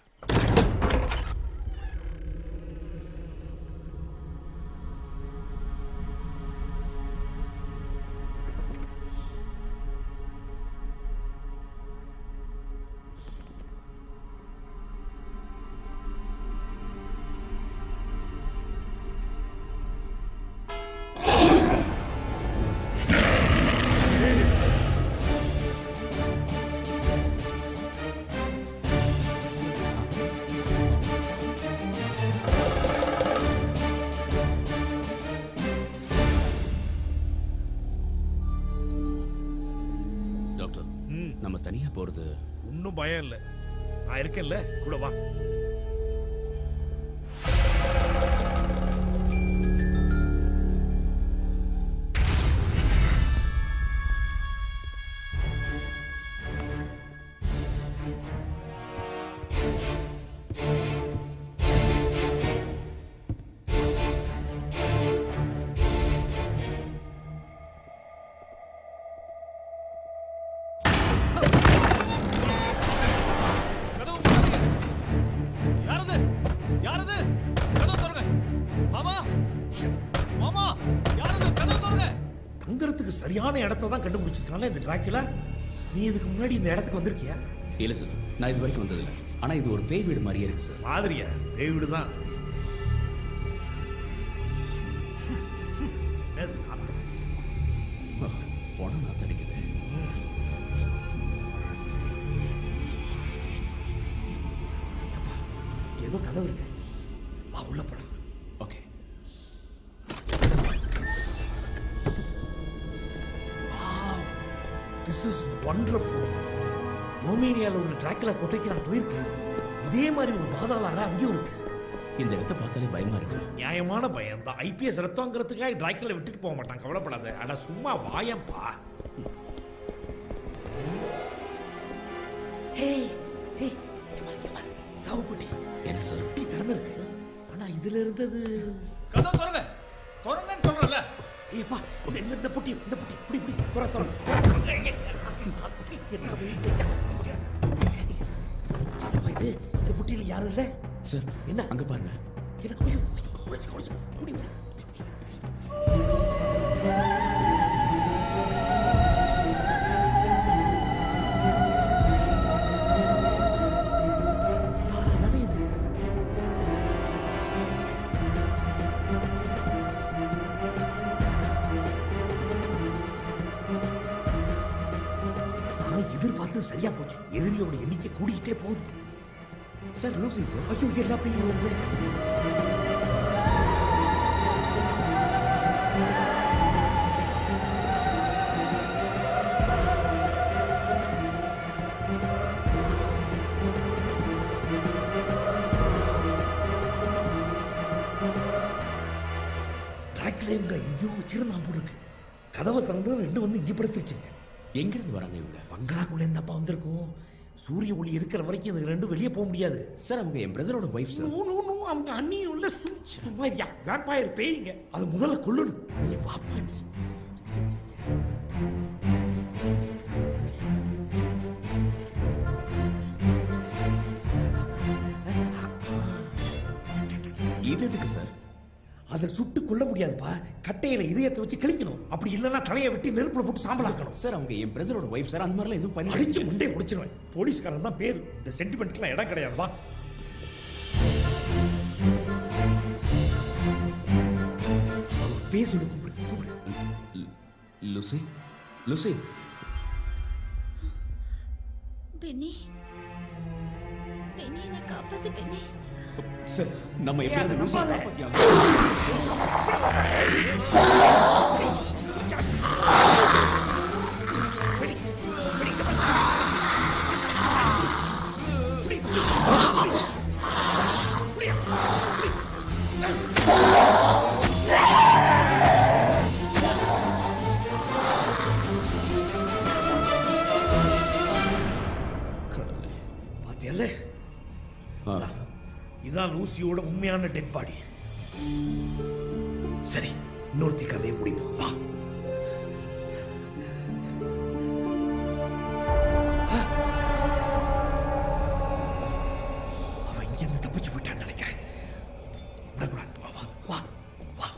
நம்ம தனியா போறது ஒன்னும் பயம் இல்ல, நான் இருக்கேன்ல, கூட வா. தங்கறதுக்கு சரியான இடத்தை தான் கண்டுபிடிச்சிருக்கானே இந்த டிராக்குலா. நீ இதுக்கு முன்னாடி இந்த இடத்துக்கு வந்திருக்கியா? இல்ல சார், நான் இது வரைக்கும் வந்ததில்லை. ஆனா இது ஒரு பேய் வீடு மாதிரியே இருக்கு சார். மாதிரியா? பேய் வீடு தான். போன நாத்து அடிக்குது. ஏதோ கதவு இருக்கு, வா உள்ள போலாம். ஓகே. This is wonderful. ரோமேனியால உள்ள டிராக்குலா கோட்டைக்கு நான் போயிருக்கேன். இதே மாதிரி ஒரு பாதாள அறை அங்கேயும் இருக்கு. இந்த இடத்தை பார்த்தாலே பயமா இருக்கு. நியாயமான பயம் தான். ஐபிஎஸ் ரத்தங்கிறதுக்காக டிராக்குலா விட்டுட்டு போக மாட்டான், கவலைப்படாத. அட சும்மா வாயம்பா. சாவுப்பட்டி என்ன சார்? டீ திறந்து இருக்கு, ஆனா இதுல இருந்தது. கதவு திறங்க, திறங்கன்னு சொல்றல. ஏப்பா, இந்த புட்டி, இந்த புட்டி, புடி புடி, திற திற. இது இந்த புட்டியில யாரும் இல்ல சார். என்ன அங்க பாருங்க. என்ன? ஐயோ, குடிச்சு குடிச்சு குடி. எதிர்பார்த்து சரியா போச்சு. எதிரியோட எண்ணிக்கை கூடிக்கிட்டே போகுது. Sir Lucy sir. ஐயோ, எல்லா பேயும் வருது. டிராக்ல இவங்க எங்கேயோ வச்சிருந்தான் போல இருக்கு. கதவை திறந்து ரெண்டு வந்து இங்கே படுத்துருச்சுங்க. எங்க இருந்து வராங்க இவங்க? பங்களாக்குள்ள இருந்தப்பா வந்திருக்கும். சூரிய ஒளி இருக்கிற வரைக்கும் இது ரெண்டும் வெளியே போக முடியாது. சார் அவங்க என் பிரதரோட வைஃப் சார். அவங்க அண்ணியும் இல்ல, சும்மா வேட்பாயர் பேய்ங்க. அது முதல்ல கொல்லணும். நீ வாப்பா நீ. இது எதுக்கு சார்? அதை சுட்டு கொள்ள முடியாதுப்பா. கட்டையில இதயத்தை வச்சு கிழிக்கணும். அப்படி இல்லைன்னா தலையை வெட்டி நெருப்புல போட்டு சாம்பலாக்கணும். சார் அவங்க என் பிரதரோட வைஃப் சார். அந்த மாதிரிலாம் எதுவும் பண்ணி அடிச்சு முண்டே முடிச்சிருவேன். போலீஸ்காரன் தான் பேர். இந்த சென்டிமெண்ட்லாம் இடம் கிடையாதுப்பா. பேசு, கூப்பிடு. Lucy, Lucy. பென்னி, பென்னி, என்ன காப்பாத்து பென்னி. சார் நம்ம எப்படியாவது லூசியை காப்பாத்தியாங்க. பாத்தியல்ல, இதான் லூசியோட உண்மையான டெட் பாடி. சரி, இன்னொருத்தி கதையை முடிப்போம் வா. தப்பிச்சு போயிட்டான்னு நினைக்கிறேன். விடக்கூடாது. வா வா வா வா.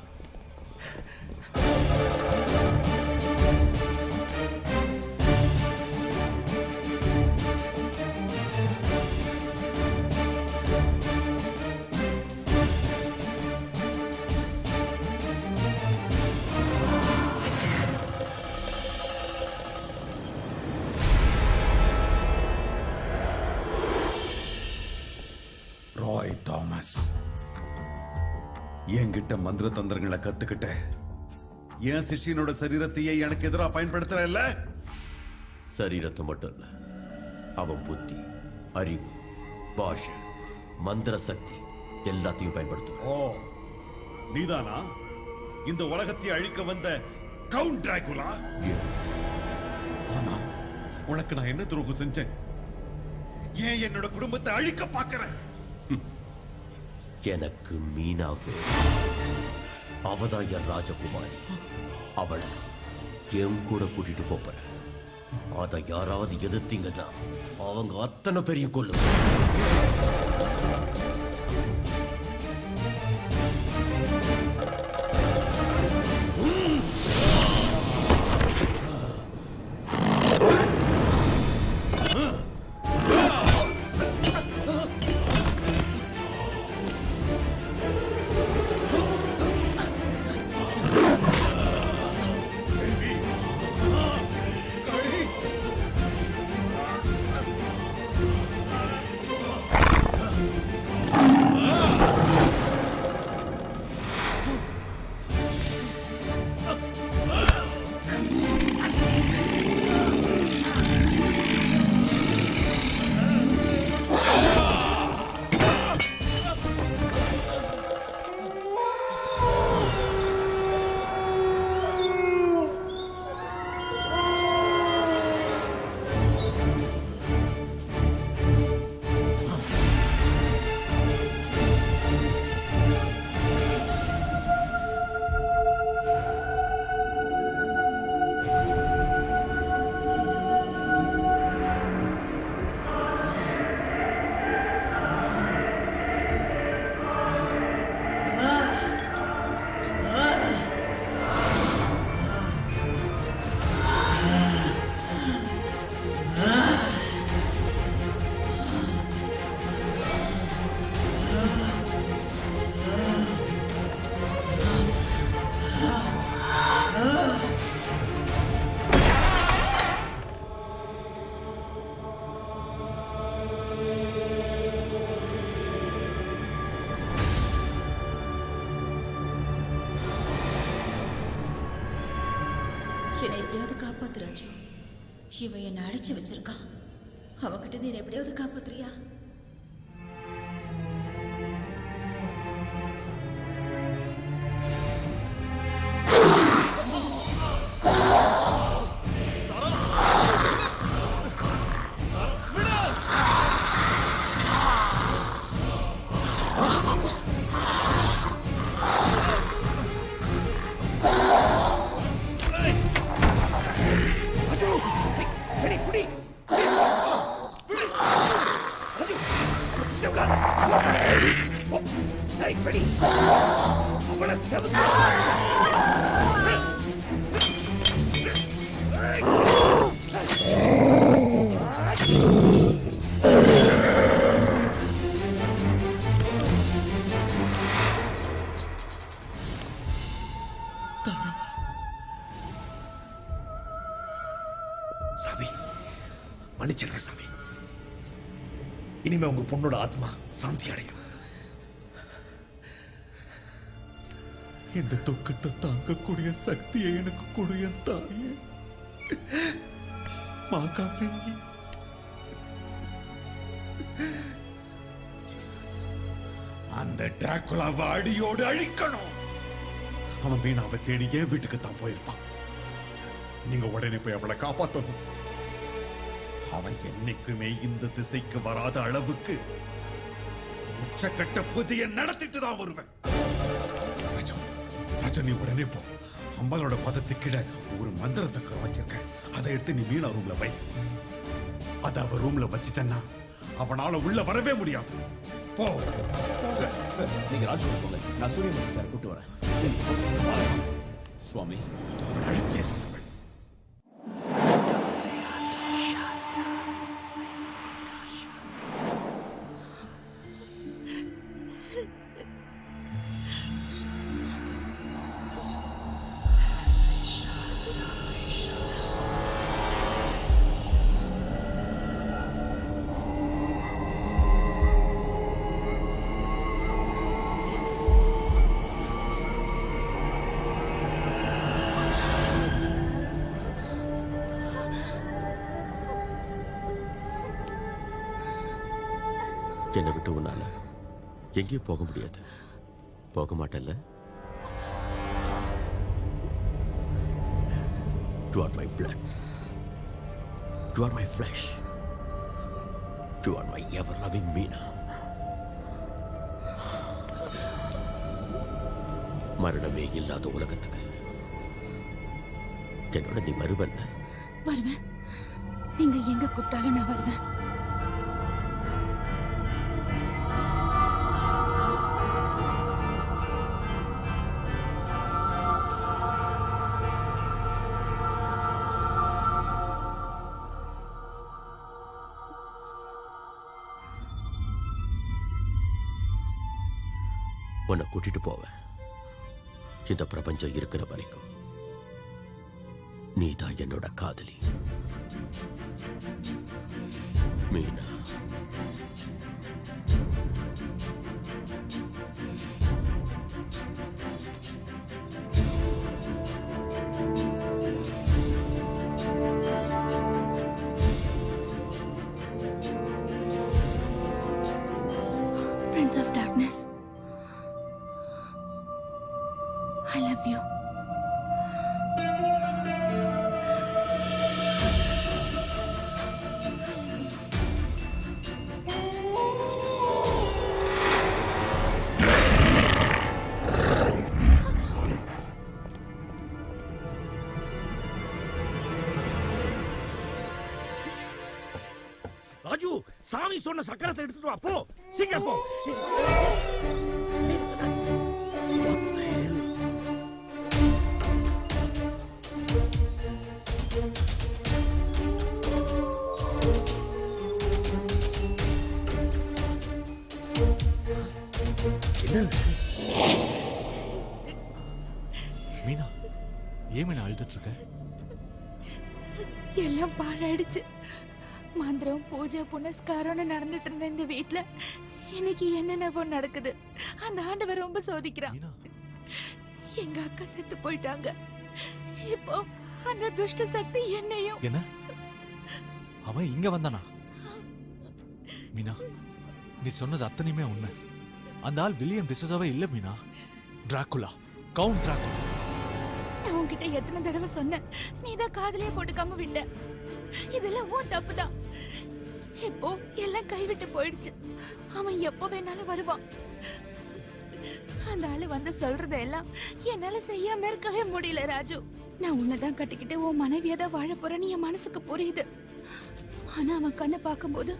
ராய் தாமஸ், என்கிட்ட மந்திர தந்திரங்களை கத்துக்கிட்ட என் சிஷ்யனோட சரீரத்தையே எனக்கு எதிராக பயன்படுத்துற இல்ல? சரீரத்தை மட்டும் இல்ல, அவன் புத்தி, அறிவு, பாஷை, மந்திர சக்தி எல்லாத்தையும் பயன்படுத்தும். ஓ, நீதானா இந்த உலகத்தை அழிக்க வந்த கவுண்ட் டிராகுலா? ஆனா உனக்கு நான் என்ன துரோகம் செஞ்சேன்? ஏன் என்னோட குடும்பத்தை அழிக்க பார்க்கிறேன்? எனக்கு மீனாவே அவதான் என் ராஜகுமாரி. அவளை என் கூட கூட்டிட்டு போற. அதை யாராவது எதிர்த்தீங்கன்னா அவங்க அத்தனை பேரையும் கொல்லுங்க. என்னை எப்படியாவது காப்பாத்து ராஜு. இவன் என்னை அழைச்சு வச்சிருக்கான். அவகிட்ட நீ எப்படியாவது காப்பாத்துறியா? சாமி, மன்னிச்சிடுங்க சாமி. இனிமே உங்க பொண்ணோட ஆத்மா சாந்தி அடையும். இந்த துக்கத்தை தாங்கக்கூடிய சக்தியை எனக்கு கொடு என் தாயே. மாகாளி, அந்த டிராகுலாவை அடியோடு அழிக்கணும். அவன் மீனாவை தேடி ஏன் வீட்டுக்கு தான் போயிருப்பான். நீங்க உடனே போய் அவளை காப்பாற்றணும். அவன் என்னைக்குமே இந்த திசைக்கு வராத அளவுக்கு உச்சக்கட்ட பூஜையை நடத்திட்டு தான் வருவேன். ராஜா, நீ உடனே போ. அம்பாலோட பதத்துக்கிட ஒரு மந்திர சக்கரம் வச்சிருக்கேன். அதை எடுத்து நீ மீனா ரூம்ல வை. அத அவ ரூம்ல வச்சுட்டேன்னா அவனால உள்ள வரவே முடியாது. போ. சார் நீங்க ராஜு போங்க, நான் சூரியமூர்த்தி சார் கூட்டு வரேன். சுவாமி என்னை விட்டு உன்னால எங்கேயும் போக முடியாது. போக மாட்டேன்ல? You are my blood. You are my flesh. You are my ever-loving Meena. மரணமே இல்லாத உலகத்துக்கு என்னோட நீ வருவல்ல? வருவேன். நீங்க எங்க கூப்பிட்டாலும் நான் வருவேன். உன்னை கூட்டிட்டு போவேன். இந்த பிரபஞ்சம் இருக்கிற வரைக்கும் நீதான் என்னோட காதலி Meena. Prince of Darkness, I love you. Raju, சாமி சொன்ன சக்கரத்தை எடுத்துட்டு வா. போ, சீக்கிரம் போ. மீனா, ஏன் மீனா அழுதுட்டு இருக்க? எல்லாம் பாழாயிடுச்சு. மந்திரம் பூஜை புனஸ்காரம்னு நடந்துட்டு இருந்த இந்த வீட்ல இன்னைக்கு என்னென்னவோ நடக்குது. அந்த ஆண்டவர் ரொம்ப சோதிக்கிறான். எங்க அக்கா செத்து போயிட்டாங்க. இப்போ அந்த துஷ்ட சக்தி என்னையும். என்ன? அவன் இங்க வந்தானா? மீனா, நீ சொன்னது அத்தனையுமே உண்மை. அந்த ஆள் வில்லியம் டிசோசாவே இல்ல மீனா. Dracula, count Dracula. நான் உன்கிட்ட எத்தனை தடவை சொன்னேன், நீதான் காதலியே போட்டுக்காம விட்ட. இதெல்லாம் உன் தப்புதான். இப்போ எல்லாம் கைவிட்டு போயிடுச்சு. அவன் எப்போ வேணாலும் வருவான். அந்த ஆளு வந்து சொல்றதெல்லாம் என்னால செய்யாம இருக்கவே முடியல ராஜு. நான் உன்னதான் கட்டிக்கிட்டு உன் மனைவியா தான் வாழ போறேன்னு என் மனசுக்கு புரியுது. ஆனா அவன் கண்ணை பார்க்கும்போது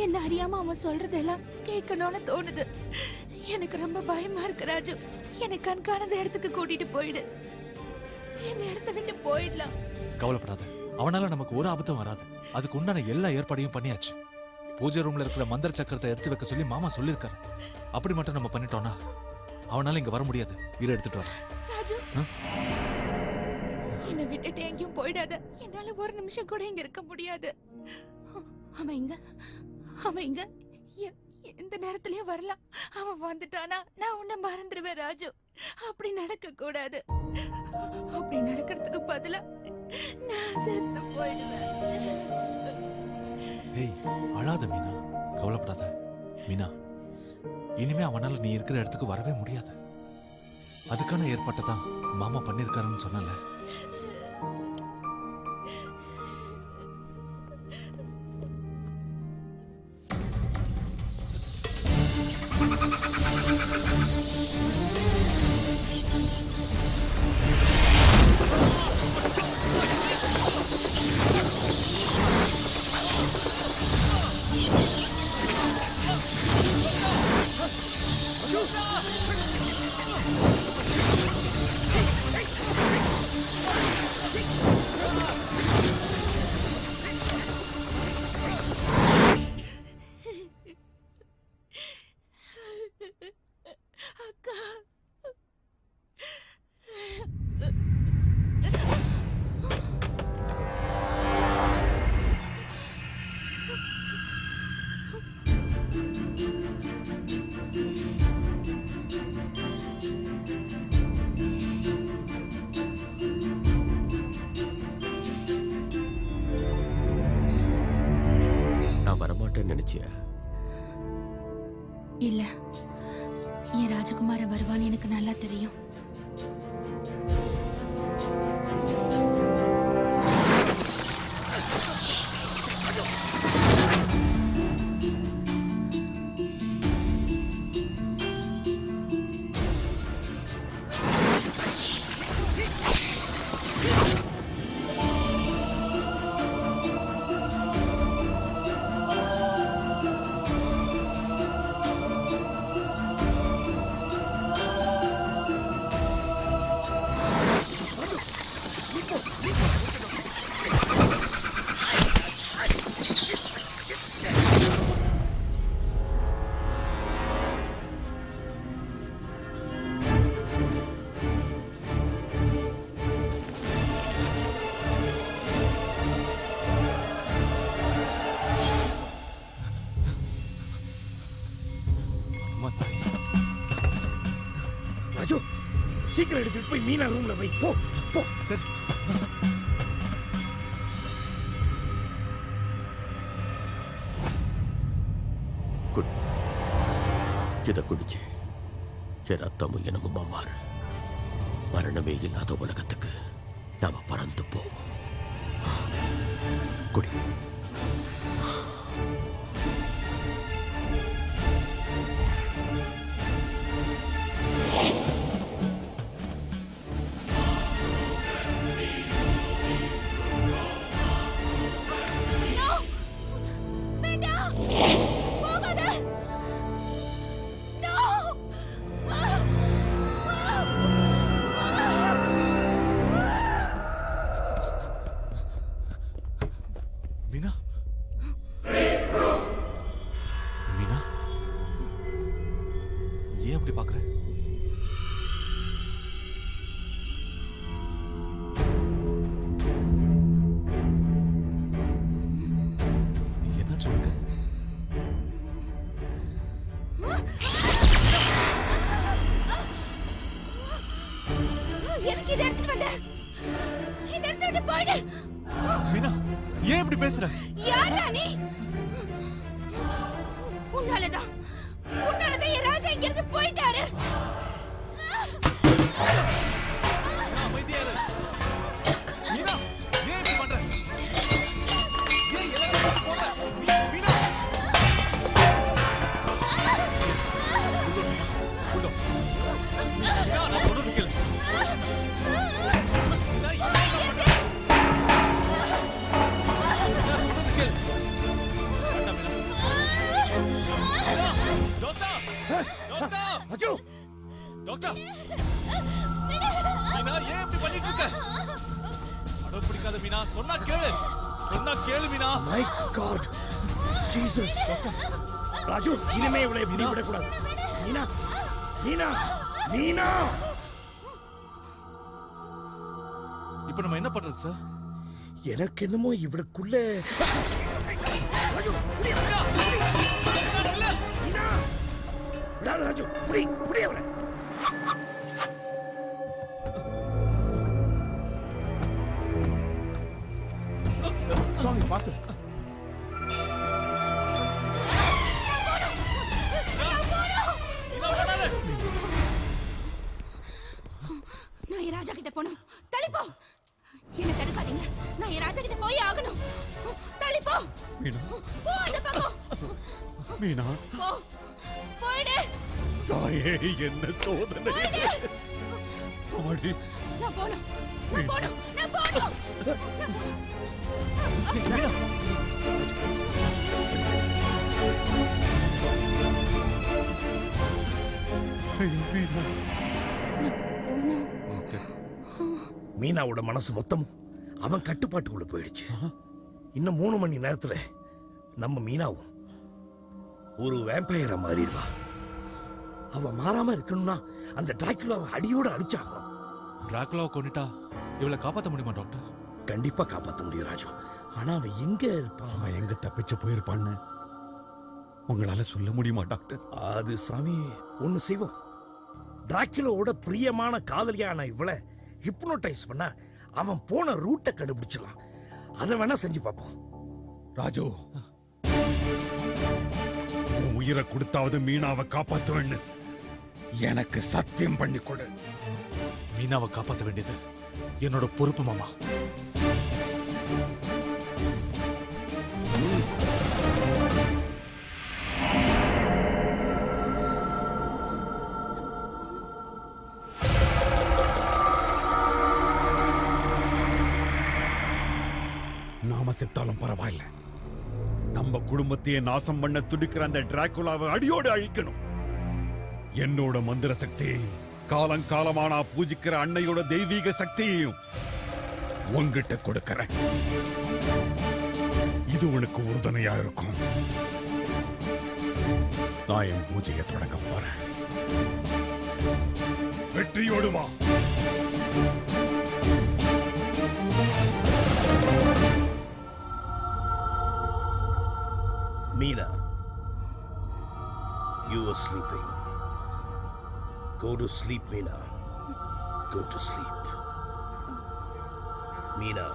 என்ன அறியாம அவன் சொல்றதெல்லாம் கேட்கணும்னு தோணுது. எனக்கு ரொம்ப பயமா இருக்கு ராஜு. என்னை கண்காணாத இடத்துக்கு கூட்டிட்டு போயிடு. என்ன இடத்த விட்டு போயிடலாம். கவலைப்படாத, அவனால நமக்கு ஒரு ஆபத்தும் வராது. அதுக்கு உண்டான எல்லா ஏற்பாடையும் பண்ணியாச்சு. பூஜை ரூம்ல இருக்கிற மந்திர சக்கரத்தை எடுத்து வைக்க சொல்லி மாமா சொல்லிருக்காரு. அப்படி மட்டும் நம்ம பண்ணிட்டோம்னா அவனால இங்க வர முடியாது. இரு, எடுத்துட்டு வர. ராஜு, என்னை விட்டுட்டு எங்கேயும் போயிடாத. என்னால ஒரு நிமிஷம் கூட இங்க இருக்க முடியாது. அவன் இங்க எந்த நேரத்திலயும் வரலாம். அவன் வந்துட்டானா நான் உன்னை மறந்துடுவேன் ராஜு. அப்படி நடக்க கூடாது. அப்படி நடக்கிறதுக்கு பதிலா நான் செத்து போயிடுவேன். ஏய், அழாத மீனா, கவலைப்படாத மீனா. இனிமே அவனால நீ இருக்கிற இடத்துக்கு வரவே முடியாது. அதுக்கான ஏற்பாட்டை தான் மாமா பண்ணிருக்காருன்னு சொன்னல. மாட்டேன்னு நினைச்சியா? இல்ல, என் ராஜகுமாரன் வருவான்னு எனக்கு நல்லா தெரியும். ராஜு, சீக்கிரம் எடுத்துட்டு போய் மீனா ரூம்ல வை. போ போ. சரி. இதை குடிச்சு என் ரத்தமும் இனமுமா மாறு. மரணமே இல்லாத உலகத்துக்கு நாம பறந்து போவோம். குடி. மீனா, மீனா, ஏன் அப்படி பாக்குற? என்ன சொல்லுங்க? எனக்கு இதை எடுத்துட்டு வந்த. இதை எடுத்துட்டு போயிடு. மீனா, ஏன் இப்படி பேசுற? யாரா நீ? உன்னாலதான் என் ராஜா இங்க இருந்து போயிட்டாரு. அமைதியா இரு. மீனா, ஏன் இப்படி பண்ற? ஏன் எல்லாரும் போற? மீனா, உள்ள. மீனா, நான் சொல்றது கேளு. டாக்டர், மீனா ஏன் இப்படி பண்ணிட்டு இருக்க? அடம் பிடிக்காத மீனா, சொன்னா கேளு Meena. My God, Jesus. Raju, இனிமே இவளை இப்படி விடக்கூடாது. மீனா, மீனா, மீனா. இப்ப நம்ம என்ன பண்றது சார்? எனக்கு என்னமோ இவளுக்குள்ள ராஜு, புடி புடி அவளை. சாமி பாத்து. நான் என் ராஜா கிட்ட போகணும். தள்ளிப்போ. என்ன தடுக்காதீங்க. நான் என் ராஜா கிட்ட போய் ஆகணும். தள்ளிப்போ. போ அந்த பக்கம். மீனா, போ. போயிடு. தாயே, என்ன சோதனை! நான் போகணும். மீனாவோட மனசு மொத்தம் அவன் கட்டுப்பாட்டுக்குள்ள போயிடுச்சு. இன்னும் 3 மணி நேரத்துல நம்ம மீனாவும் ஒரு வேம்பயரா மாறிடுவா. அவ மாறாம இருக்கணும்னா அந்த டிராக்குலாவை அடியோட அடிச்சாகணும். டிராக்குலாவை கொன்னுட்டா இவளை காப்பாற்ற முடியுமா டாக்டர்? கண்டிப்பா காப்பாற்ற முடியும் ராஜு. ஆனா அவன் எங்க இருப்பான்? அவன் எங்க தப்பிச்சு போயிருப்பான்னு உங்களால சொல்ல முடியுமா டாக்டர்? அது சாமி, ஒண்ணு செய்வோம். டிராக்குலாவோட பிரியமான காதலியான இவளை ஹிப்னோடைஸ் பண்ண அவன் போன ரூட்டை கண்டுபிடிச்சிடலாம். அதை வேணா செஞ்சு பார்ப்போம். ராஜு, உயிரை கொடுத்தாவது மீனாவை காப்பாத்துவேன்னு எனக்கு சத்தியம் பண்ணி கொடு. மீனாவை காப்பாற்ற வேண்டியது என்னோட பொறுப்பு மாமா. நாம செத்தாலும் பரவாயில்ல, நம்ம குடும்பத்தையே நாசம் பண்ண துடிக்கிற அந்த டிராகுலாவை அடியோடு அழிக்கணும். என்னோட மந்திர சக்தியையும் காலங்காலமானா பூஜிக்கிற அன்னையோட தெய்வீக சக்தியையும் உன்கிட்ட கொடுக்கறேன். இது உனக்கு உறுதுணையா இருக்கும். நான் என் பூஜையை தொடங்க போறேன். வெற்றியோடு வா. Meena, you were sleeping. Go to sleep, Meena. Go to sleep. Meena,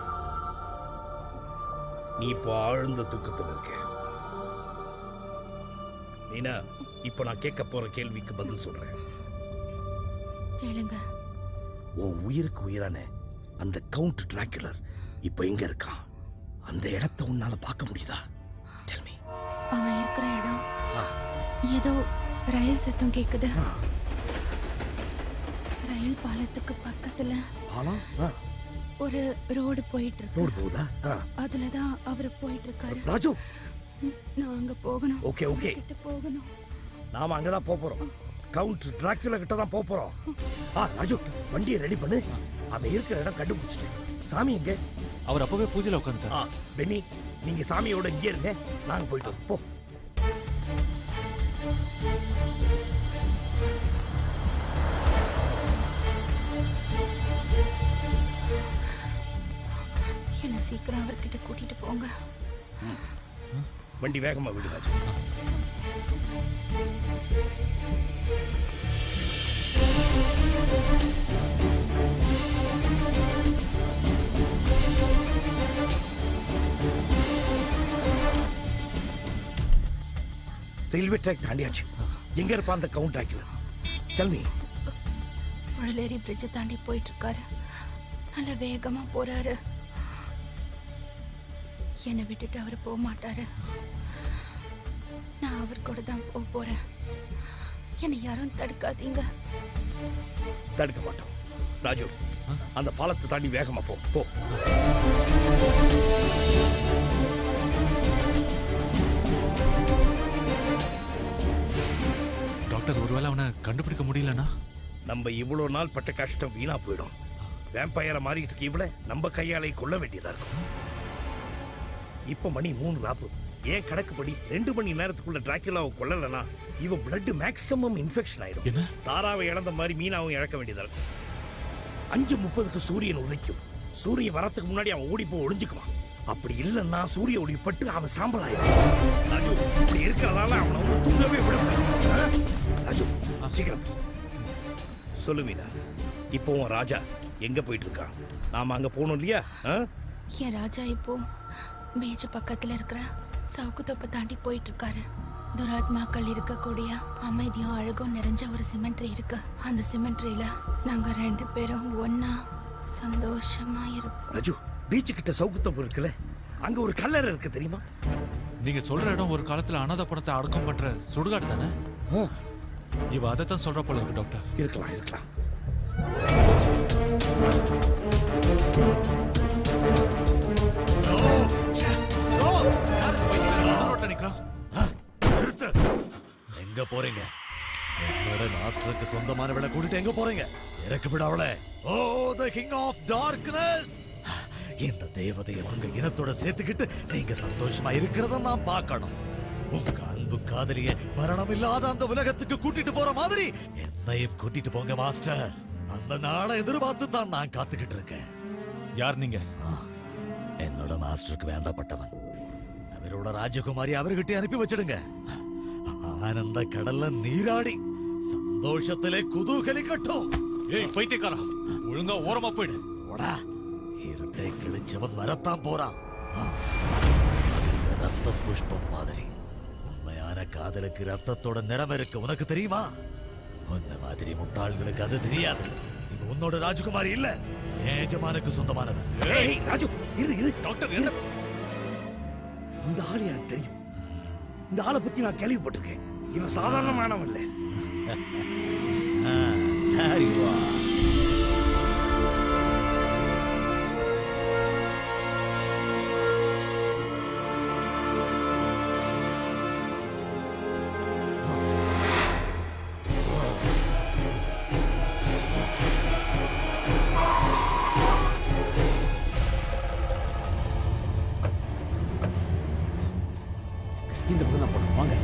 நீ இப்போ ஆழ்ந்த தூக்கத்தில் இருக்க. மீனா, இப்போ நான் கேட்க போற கேள்விக்கு பதில் சொல்றேன். கேளுங்க. உன் உயிருக்கு உயிரான அந்த கவுண்ட் டிராகுலர் இப்போ எங்க இருக்கான்? அந்த இடத்தை உன்னால பார்க்க முடியுதா? அவன் இருக்கிற இடம் ஏதோ ரயில் சத்தம் கேக்குது. ரயில் பாலத்துக்கு பக்கத்துல ஒரு ரோடு போயிட்டு இருக்கு. அதுலதான் அவரு போயிட்டு இருக்காரு. ராஜு, நான் அங்க போகணும். ஓகே ஓகே, கிட்ட போகணும். நாம அங்கதான் போறோம். கவுண்ட் டிராகுலா கிட்ட தான் போறோம். ராஜு, வண்டியை ரெடி பண்ணு. அவன் இருக்கிற இடம் கண்டுபிடிச்சிட்டேன். சாமி எங்க? அவர் அப்பவே பூஜையில உட்காந்துட்டார். பென்னி, நீங்க சாமியோட இங்கே இருங்க, நாங்க போயிட்டு போ. என்ன சீக்கிரம் அவர்கிட்ட கூட்டிட்டு போங்க. வண்டி வேகமா விடு ராஜு. Railway track தாண்டியாச்சு. எங்க இருப்பா அந்த Count Dracula? Tell me. Puzhaleri bridge தாண்டி போயிட்டு இருக்காரு. நல்ல வேகமா போறாரு. என்னை விட்டுட்டு அவர் போக மாட்டாரு. நான் அவர் கூட தான் போறேன். என்னை யாரும் தடுக்காதீங்க. தடுக்க மாட்டோம் ராஜு. அந்த பாலத்தை தாண்டி வேகமா போ. டாக்டர், ஒருவேளை அவனை கண்டுபிடிக்க முடியலன்னா நம்ம இவ்வளவு நாள் பட்ட கஷ்டம் வீணா போயிடும். வேம்பயரை மாறிட்டு இருக்க இவளை நம்ம கையாலே கொல்ல வேண்டியதா இருக்கும். இப்ப மணி 3:40. ஏன் கணக்குப்படி 2 மணி நேரத்துக்குள்ள டிராகுலாவை கொல்லலனா இவ பிளட் மேக்ஸிமம் இன்ஃபெக்ஷன் ஆயிடும். தாராவை இழந்த மாதிரி மீனாவும் இழக்க வேண்டியதா இருக்கும். 5:30க்கு சூரியன் உதைக்கும். சூரியன் வரத்துக்கு முன்னாடி அவன் ஓடி போய் ஒளிஞ்சுக்குவான். அப்படி இல்லைன்னா சூரிய ஒளி பட்டு அவன் சாம்பல் ஆயிடும். ராஜு, இப்படி இருக்கிறதால அவனை வந்து தூங்கவே விட முடியாது. ராஜு, சீக்கிரம் சொல்லு மீனா. இப்போ ராஜா எங்க போயிட்டு இருக்கான்? நாம அங்க போகணும் இல்லையா? என் ராஜா இப்போ பீச் பக்கத்துல இருக்கிற சவுக்கு தொப்பை தாண்டி போயிட்டு இருக்காரு. துராத்மாக்கள் இருக்கக்கூடிய அமைதியும் அழகும் நிறைஞ்ச ஒரு சிமெண்ட்ரி இருக்கு. அந்த சிமெண்ட்ரியில நாங்க 2 பேரும் ஒன்னா சந்தோஷமா இருப்போம். ராஜு, பீச் கிட்ட சவுக்கு தொப்பை இருக்குல்ல, அங்க ஒரு கல்லறை இருக்கு தெரியுமா? நீங்க சொல்ற இடம் ஒரு காலத்துல அனாதை பணத்தை அடக்கம் பண்ற சுடுகாடு தானே? இவ அதைத்தான் சொல்ற போல இருக்கு டாக்டர். இருக்கலாம். எங்க போறீங்க? என்னோட மாஸ்டருக்கு சொந்தமானவளை கூட்டிட்டு எங்க போறீங்க? இறக்கு விட அவளை. ஓ, the king of darkness. இந்த தேவதையை உங்க இனத்தோட சேர்த்துக்கிட்டு நீங்க சந்தோஷமா இருக்கிறத நான் பார்க்கணும். உங்க அன்பு காதலிய மரணம் இல்லாத அந்த உலகத்துக்கு கூட்டிட்டு போற மாதிரி என்னையும் கூட்டிட்டு போங்க மாஸ்டர். அந்த நாளை எதிர்பார்த்து தான் நான் காத்துக்கிட்டு இருக்கேன். யார் நீங்க? என்னோட மாஸ்டருக்கு வேண்டப்பட்டவன். அவரோட ராஜகுமாரி அவர்கிட்ட அனுப்பி வச்சிடுங்க. ஆனந்த கடல்ல நீராடி சந்தோஷத்திலே குதூகலிக்கட்டும். ஏய் பைத்தியக்காரா, ஒழுங்கா ஓரமா போயிடு. ஓடா, இருட்டை கிழிச்சவன் வரத்தான் போறான். ரத்த புஷ்பம் மாதிரி உண்மையான காதலுக்கு ரத்தத்தோட நிறம் இருக்கு, உனக்கு தெரியுமா? உன்ன மாதிரி முட்டாள்களுக்கு அது தெரியாது. இவ உன்னோட ராஜகுமாரி இல்ல, ஏஜமானுக்கு சொந்தமானவன். ஏய் ராஜு, இரு டாக்டர். இந்த ஆள் எனக்கு தெரியும். இந்த ஆளை பத்தி நான் கேள்விப்பட்டிருக்கேன். இவன் சாதாரணமானவன் இல்ல. இந்த பக்கம் தான் போகணும், வாங்க.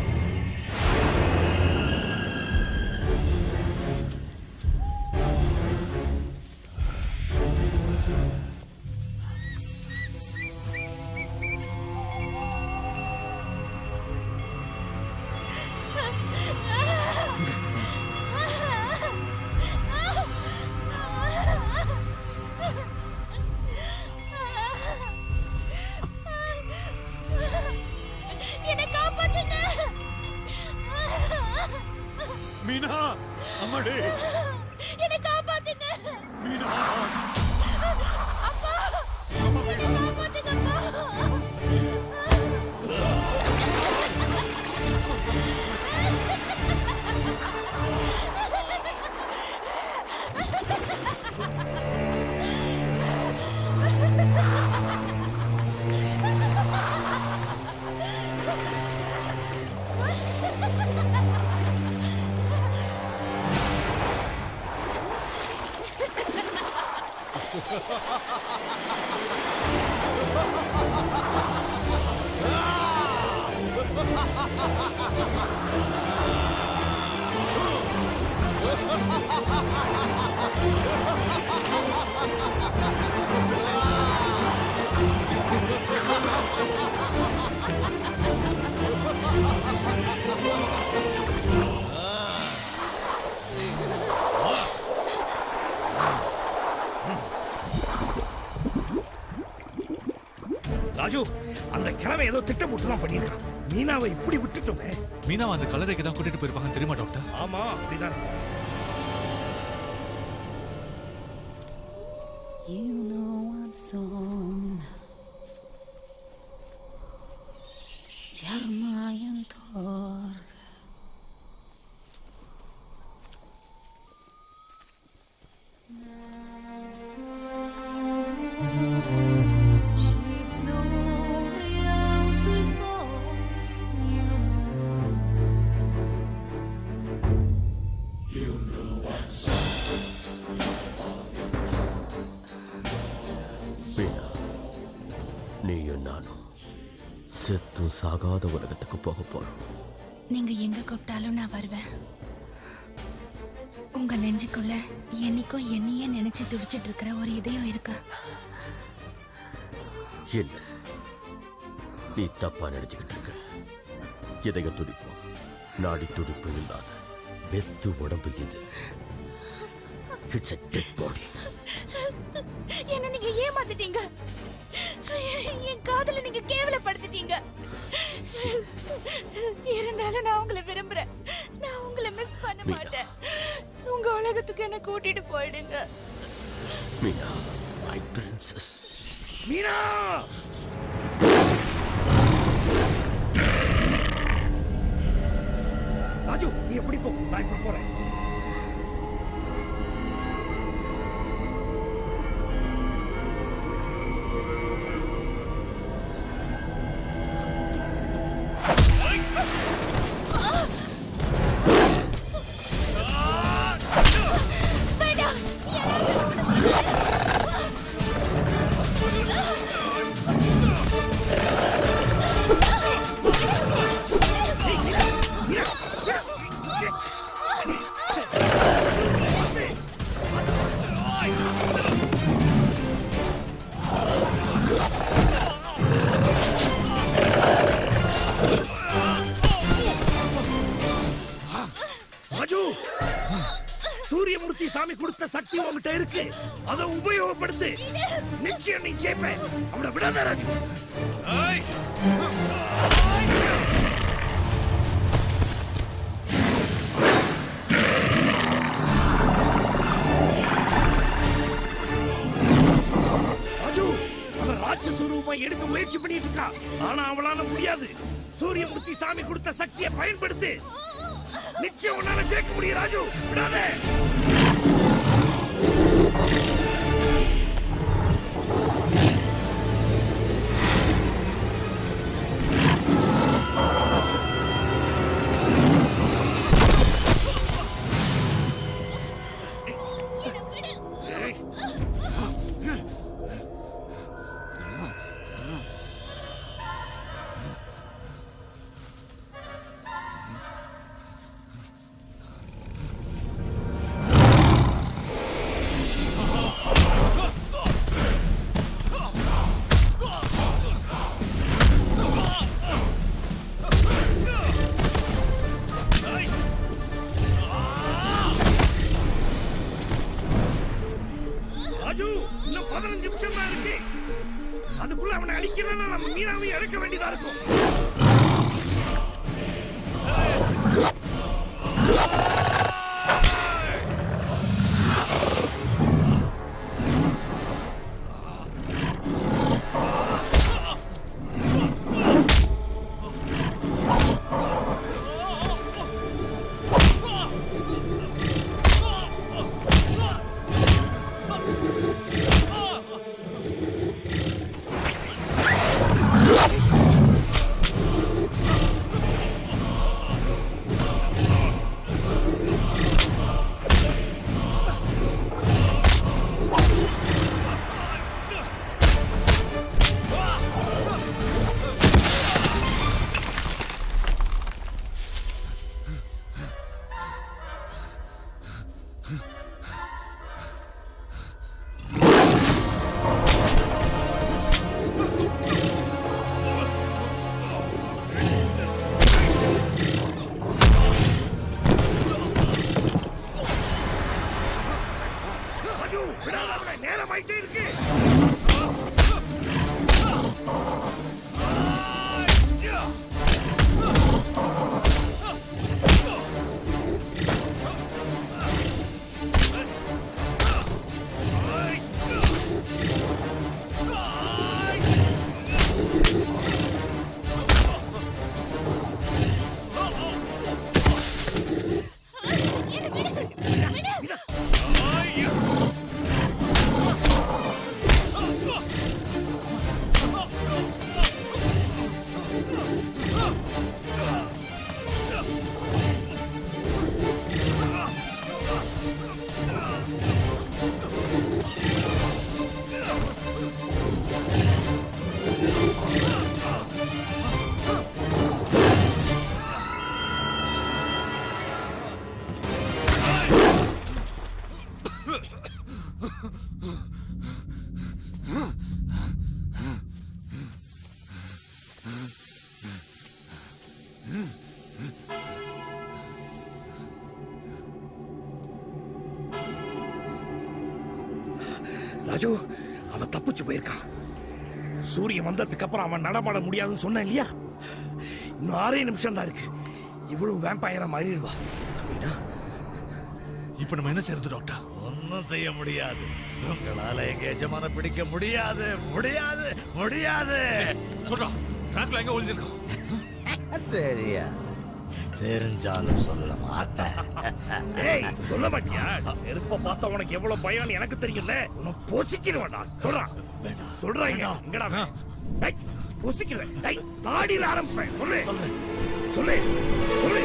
மீனா, அம்மாடி, என்னை காப்பாத்துங்க. மீனா, அப்பா, என்னை காப்பாத்துங்க அப்பா. ராஜு, அந்த கிழமை ஏதோ திட்டம் போட்டுலாம் பண்ணிருக்கான். மீனாவை இப்படி விட்டுட்டோமே. மீனாவை அந்த கல்லறைக்கு தான் கூட்டிட்டு போயிருப்பாங்க தெரியுமா டாக்டர்? ஆமா, அப்படிதான். You know I'm someone. Yarmayan thor. நீயும் நானும் செத்தும் சாகாத உலகத்துக்கு போக போறோம். நீங்க எங்க கூப்பிட்டாலும் நான் வருவேன். உங்க நெஞ்சுக்குள்ள என்னைக்கோ என்னையே நினைச்சு துடிச்சிட்டு இருக்கிற ஒரு இதயம் இருக்கு. இல்ல, நீ தப்பா நினைச்சுக்கிட்டு இருக்க. இதய துடிப்பு, நாடி துடிப்பு இல்லாத வெத்து உடம்பு இது. It's a dead body. என்ன நீங்க ஏமாத்திட்டீங்க. என் காதல நீங்க கேவலப்படுத்திட்டீங்க. இருந்தாலும் நான் உங்களை விரும்புறேன். நான் உங்களை மிஸ் பண்ண மாட்டேன். உங்க உலகத்துக்கு என்ன கூட்டிட்டு போயிடுங்க. Meena, my princess. மீனா! ராஜு, நீ எப்படி போ, நான் இப்ப போறேன். சூரியமூர்த்தி சாமி கொடுத்த சக்தி உன்கிட்ட இருக்கு. அதை உபயோகப்படுத்து. நிச்சயம் நீ ஜெயிப்ப. அவனை விடாத ராஜு. எடுக்க முயற்சி பண்ணிட்டு இருக்கா. ஆனா அவளால முடியாது. சூரியமூர்த்தி சாமி கொடுத்த சக்தியை பயன்படுத்து. நிச்சயம் உன்னால ஜெயிக்க முடியும் ராஜு. விடாதே. இன்னும் 15 நிமிஷம் தான் இருக்கு. அதுக்குள்ள அவனை அடிக்கிறேன்னா நம்ம மீனாவை இழக்க வேண்டியதா இருக்கும். நேரமாயிட்டே இருக்கு. ராஜு, அவன் தப்பிச்சு போயிருக்கான். சூரியன் வந்ததுக்கு அப்புறம் அவன் நடமாட முடியாதுன்னு சொன்னேன் இல்லையா? இன்னும் 6 நிமிஷம் தான் இருக்கு. இவ்வளவு வேம்பயரா மாறிடுவா. இப்ப நம்ம என்ன செய்யறது டாக்டர்? ஒன்னும் செய்ய முடியாது. உங்களால எங்க எஜமான பிடிக்க முடியாது முடியாது முடியாது. சொல்றா, பிராங்க்ல எங்க ஒளிஞ்சிருக்கான்? தெரியாது. தெரிஞ்சாலும் சொல்ல மாட்டேன். ஏய், சொல்ல மாட்டியா? நெருப்ப பார்த்தா உனக்கு எவ்வளவு பயம் எனக்கு தெரியல. உன்னை பொசிக்கிடுவேன்டா. சொல்றா சொல்றாங்க. எங்கடா பொசிக்கிறேன். தாடியில் ஆரம்பிச்சேன். சொல்லு சொல்லு சொல்லு சொல்லு.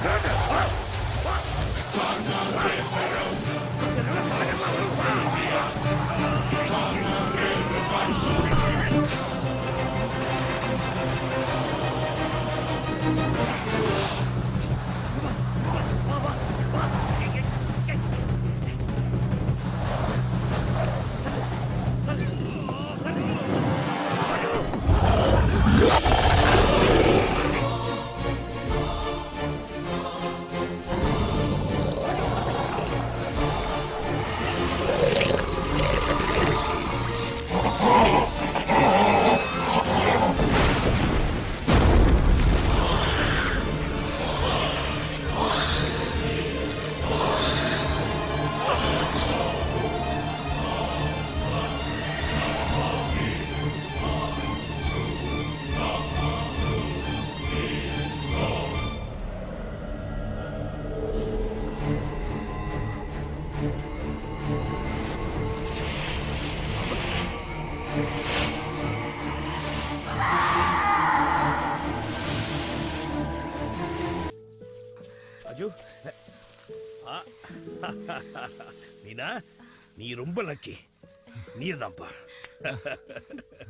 Run, ராஜு மீனா நீ ரொம்ப லக்கி நீதான்ப்பா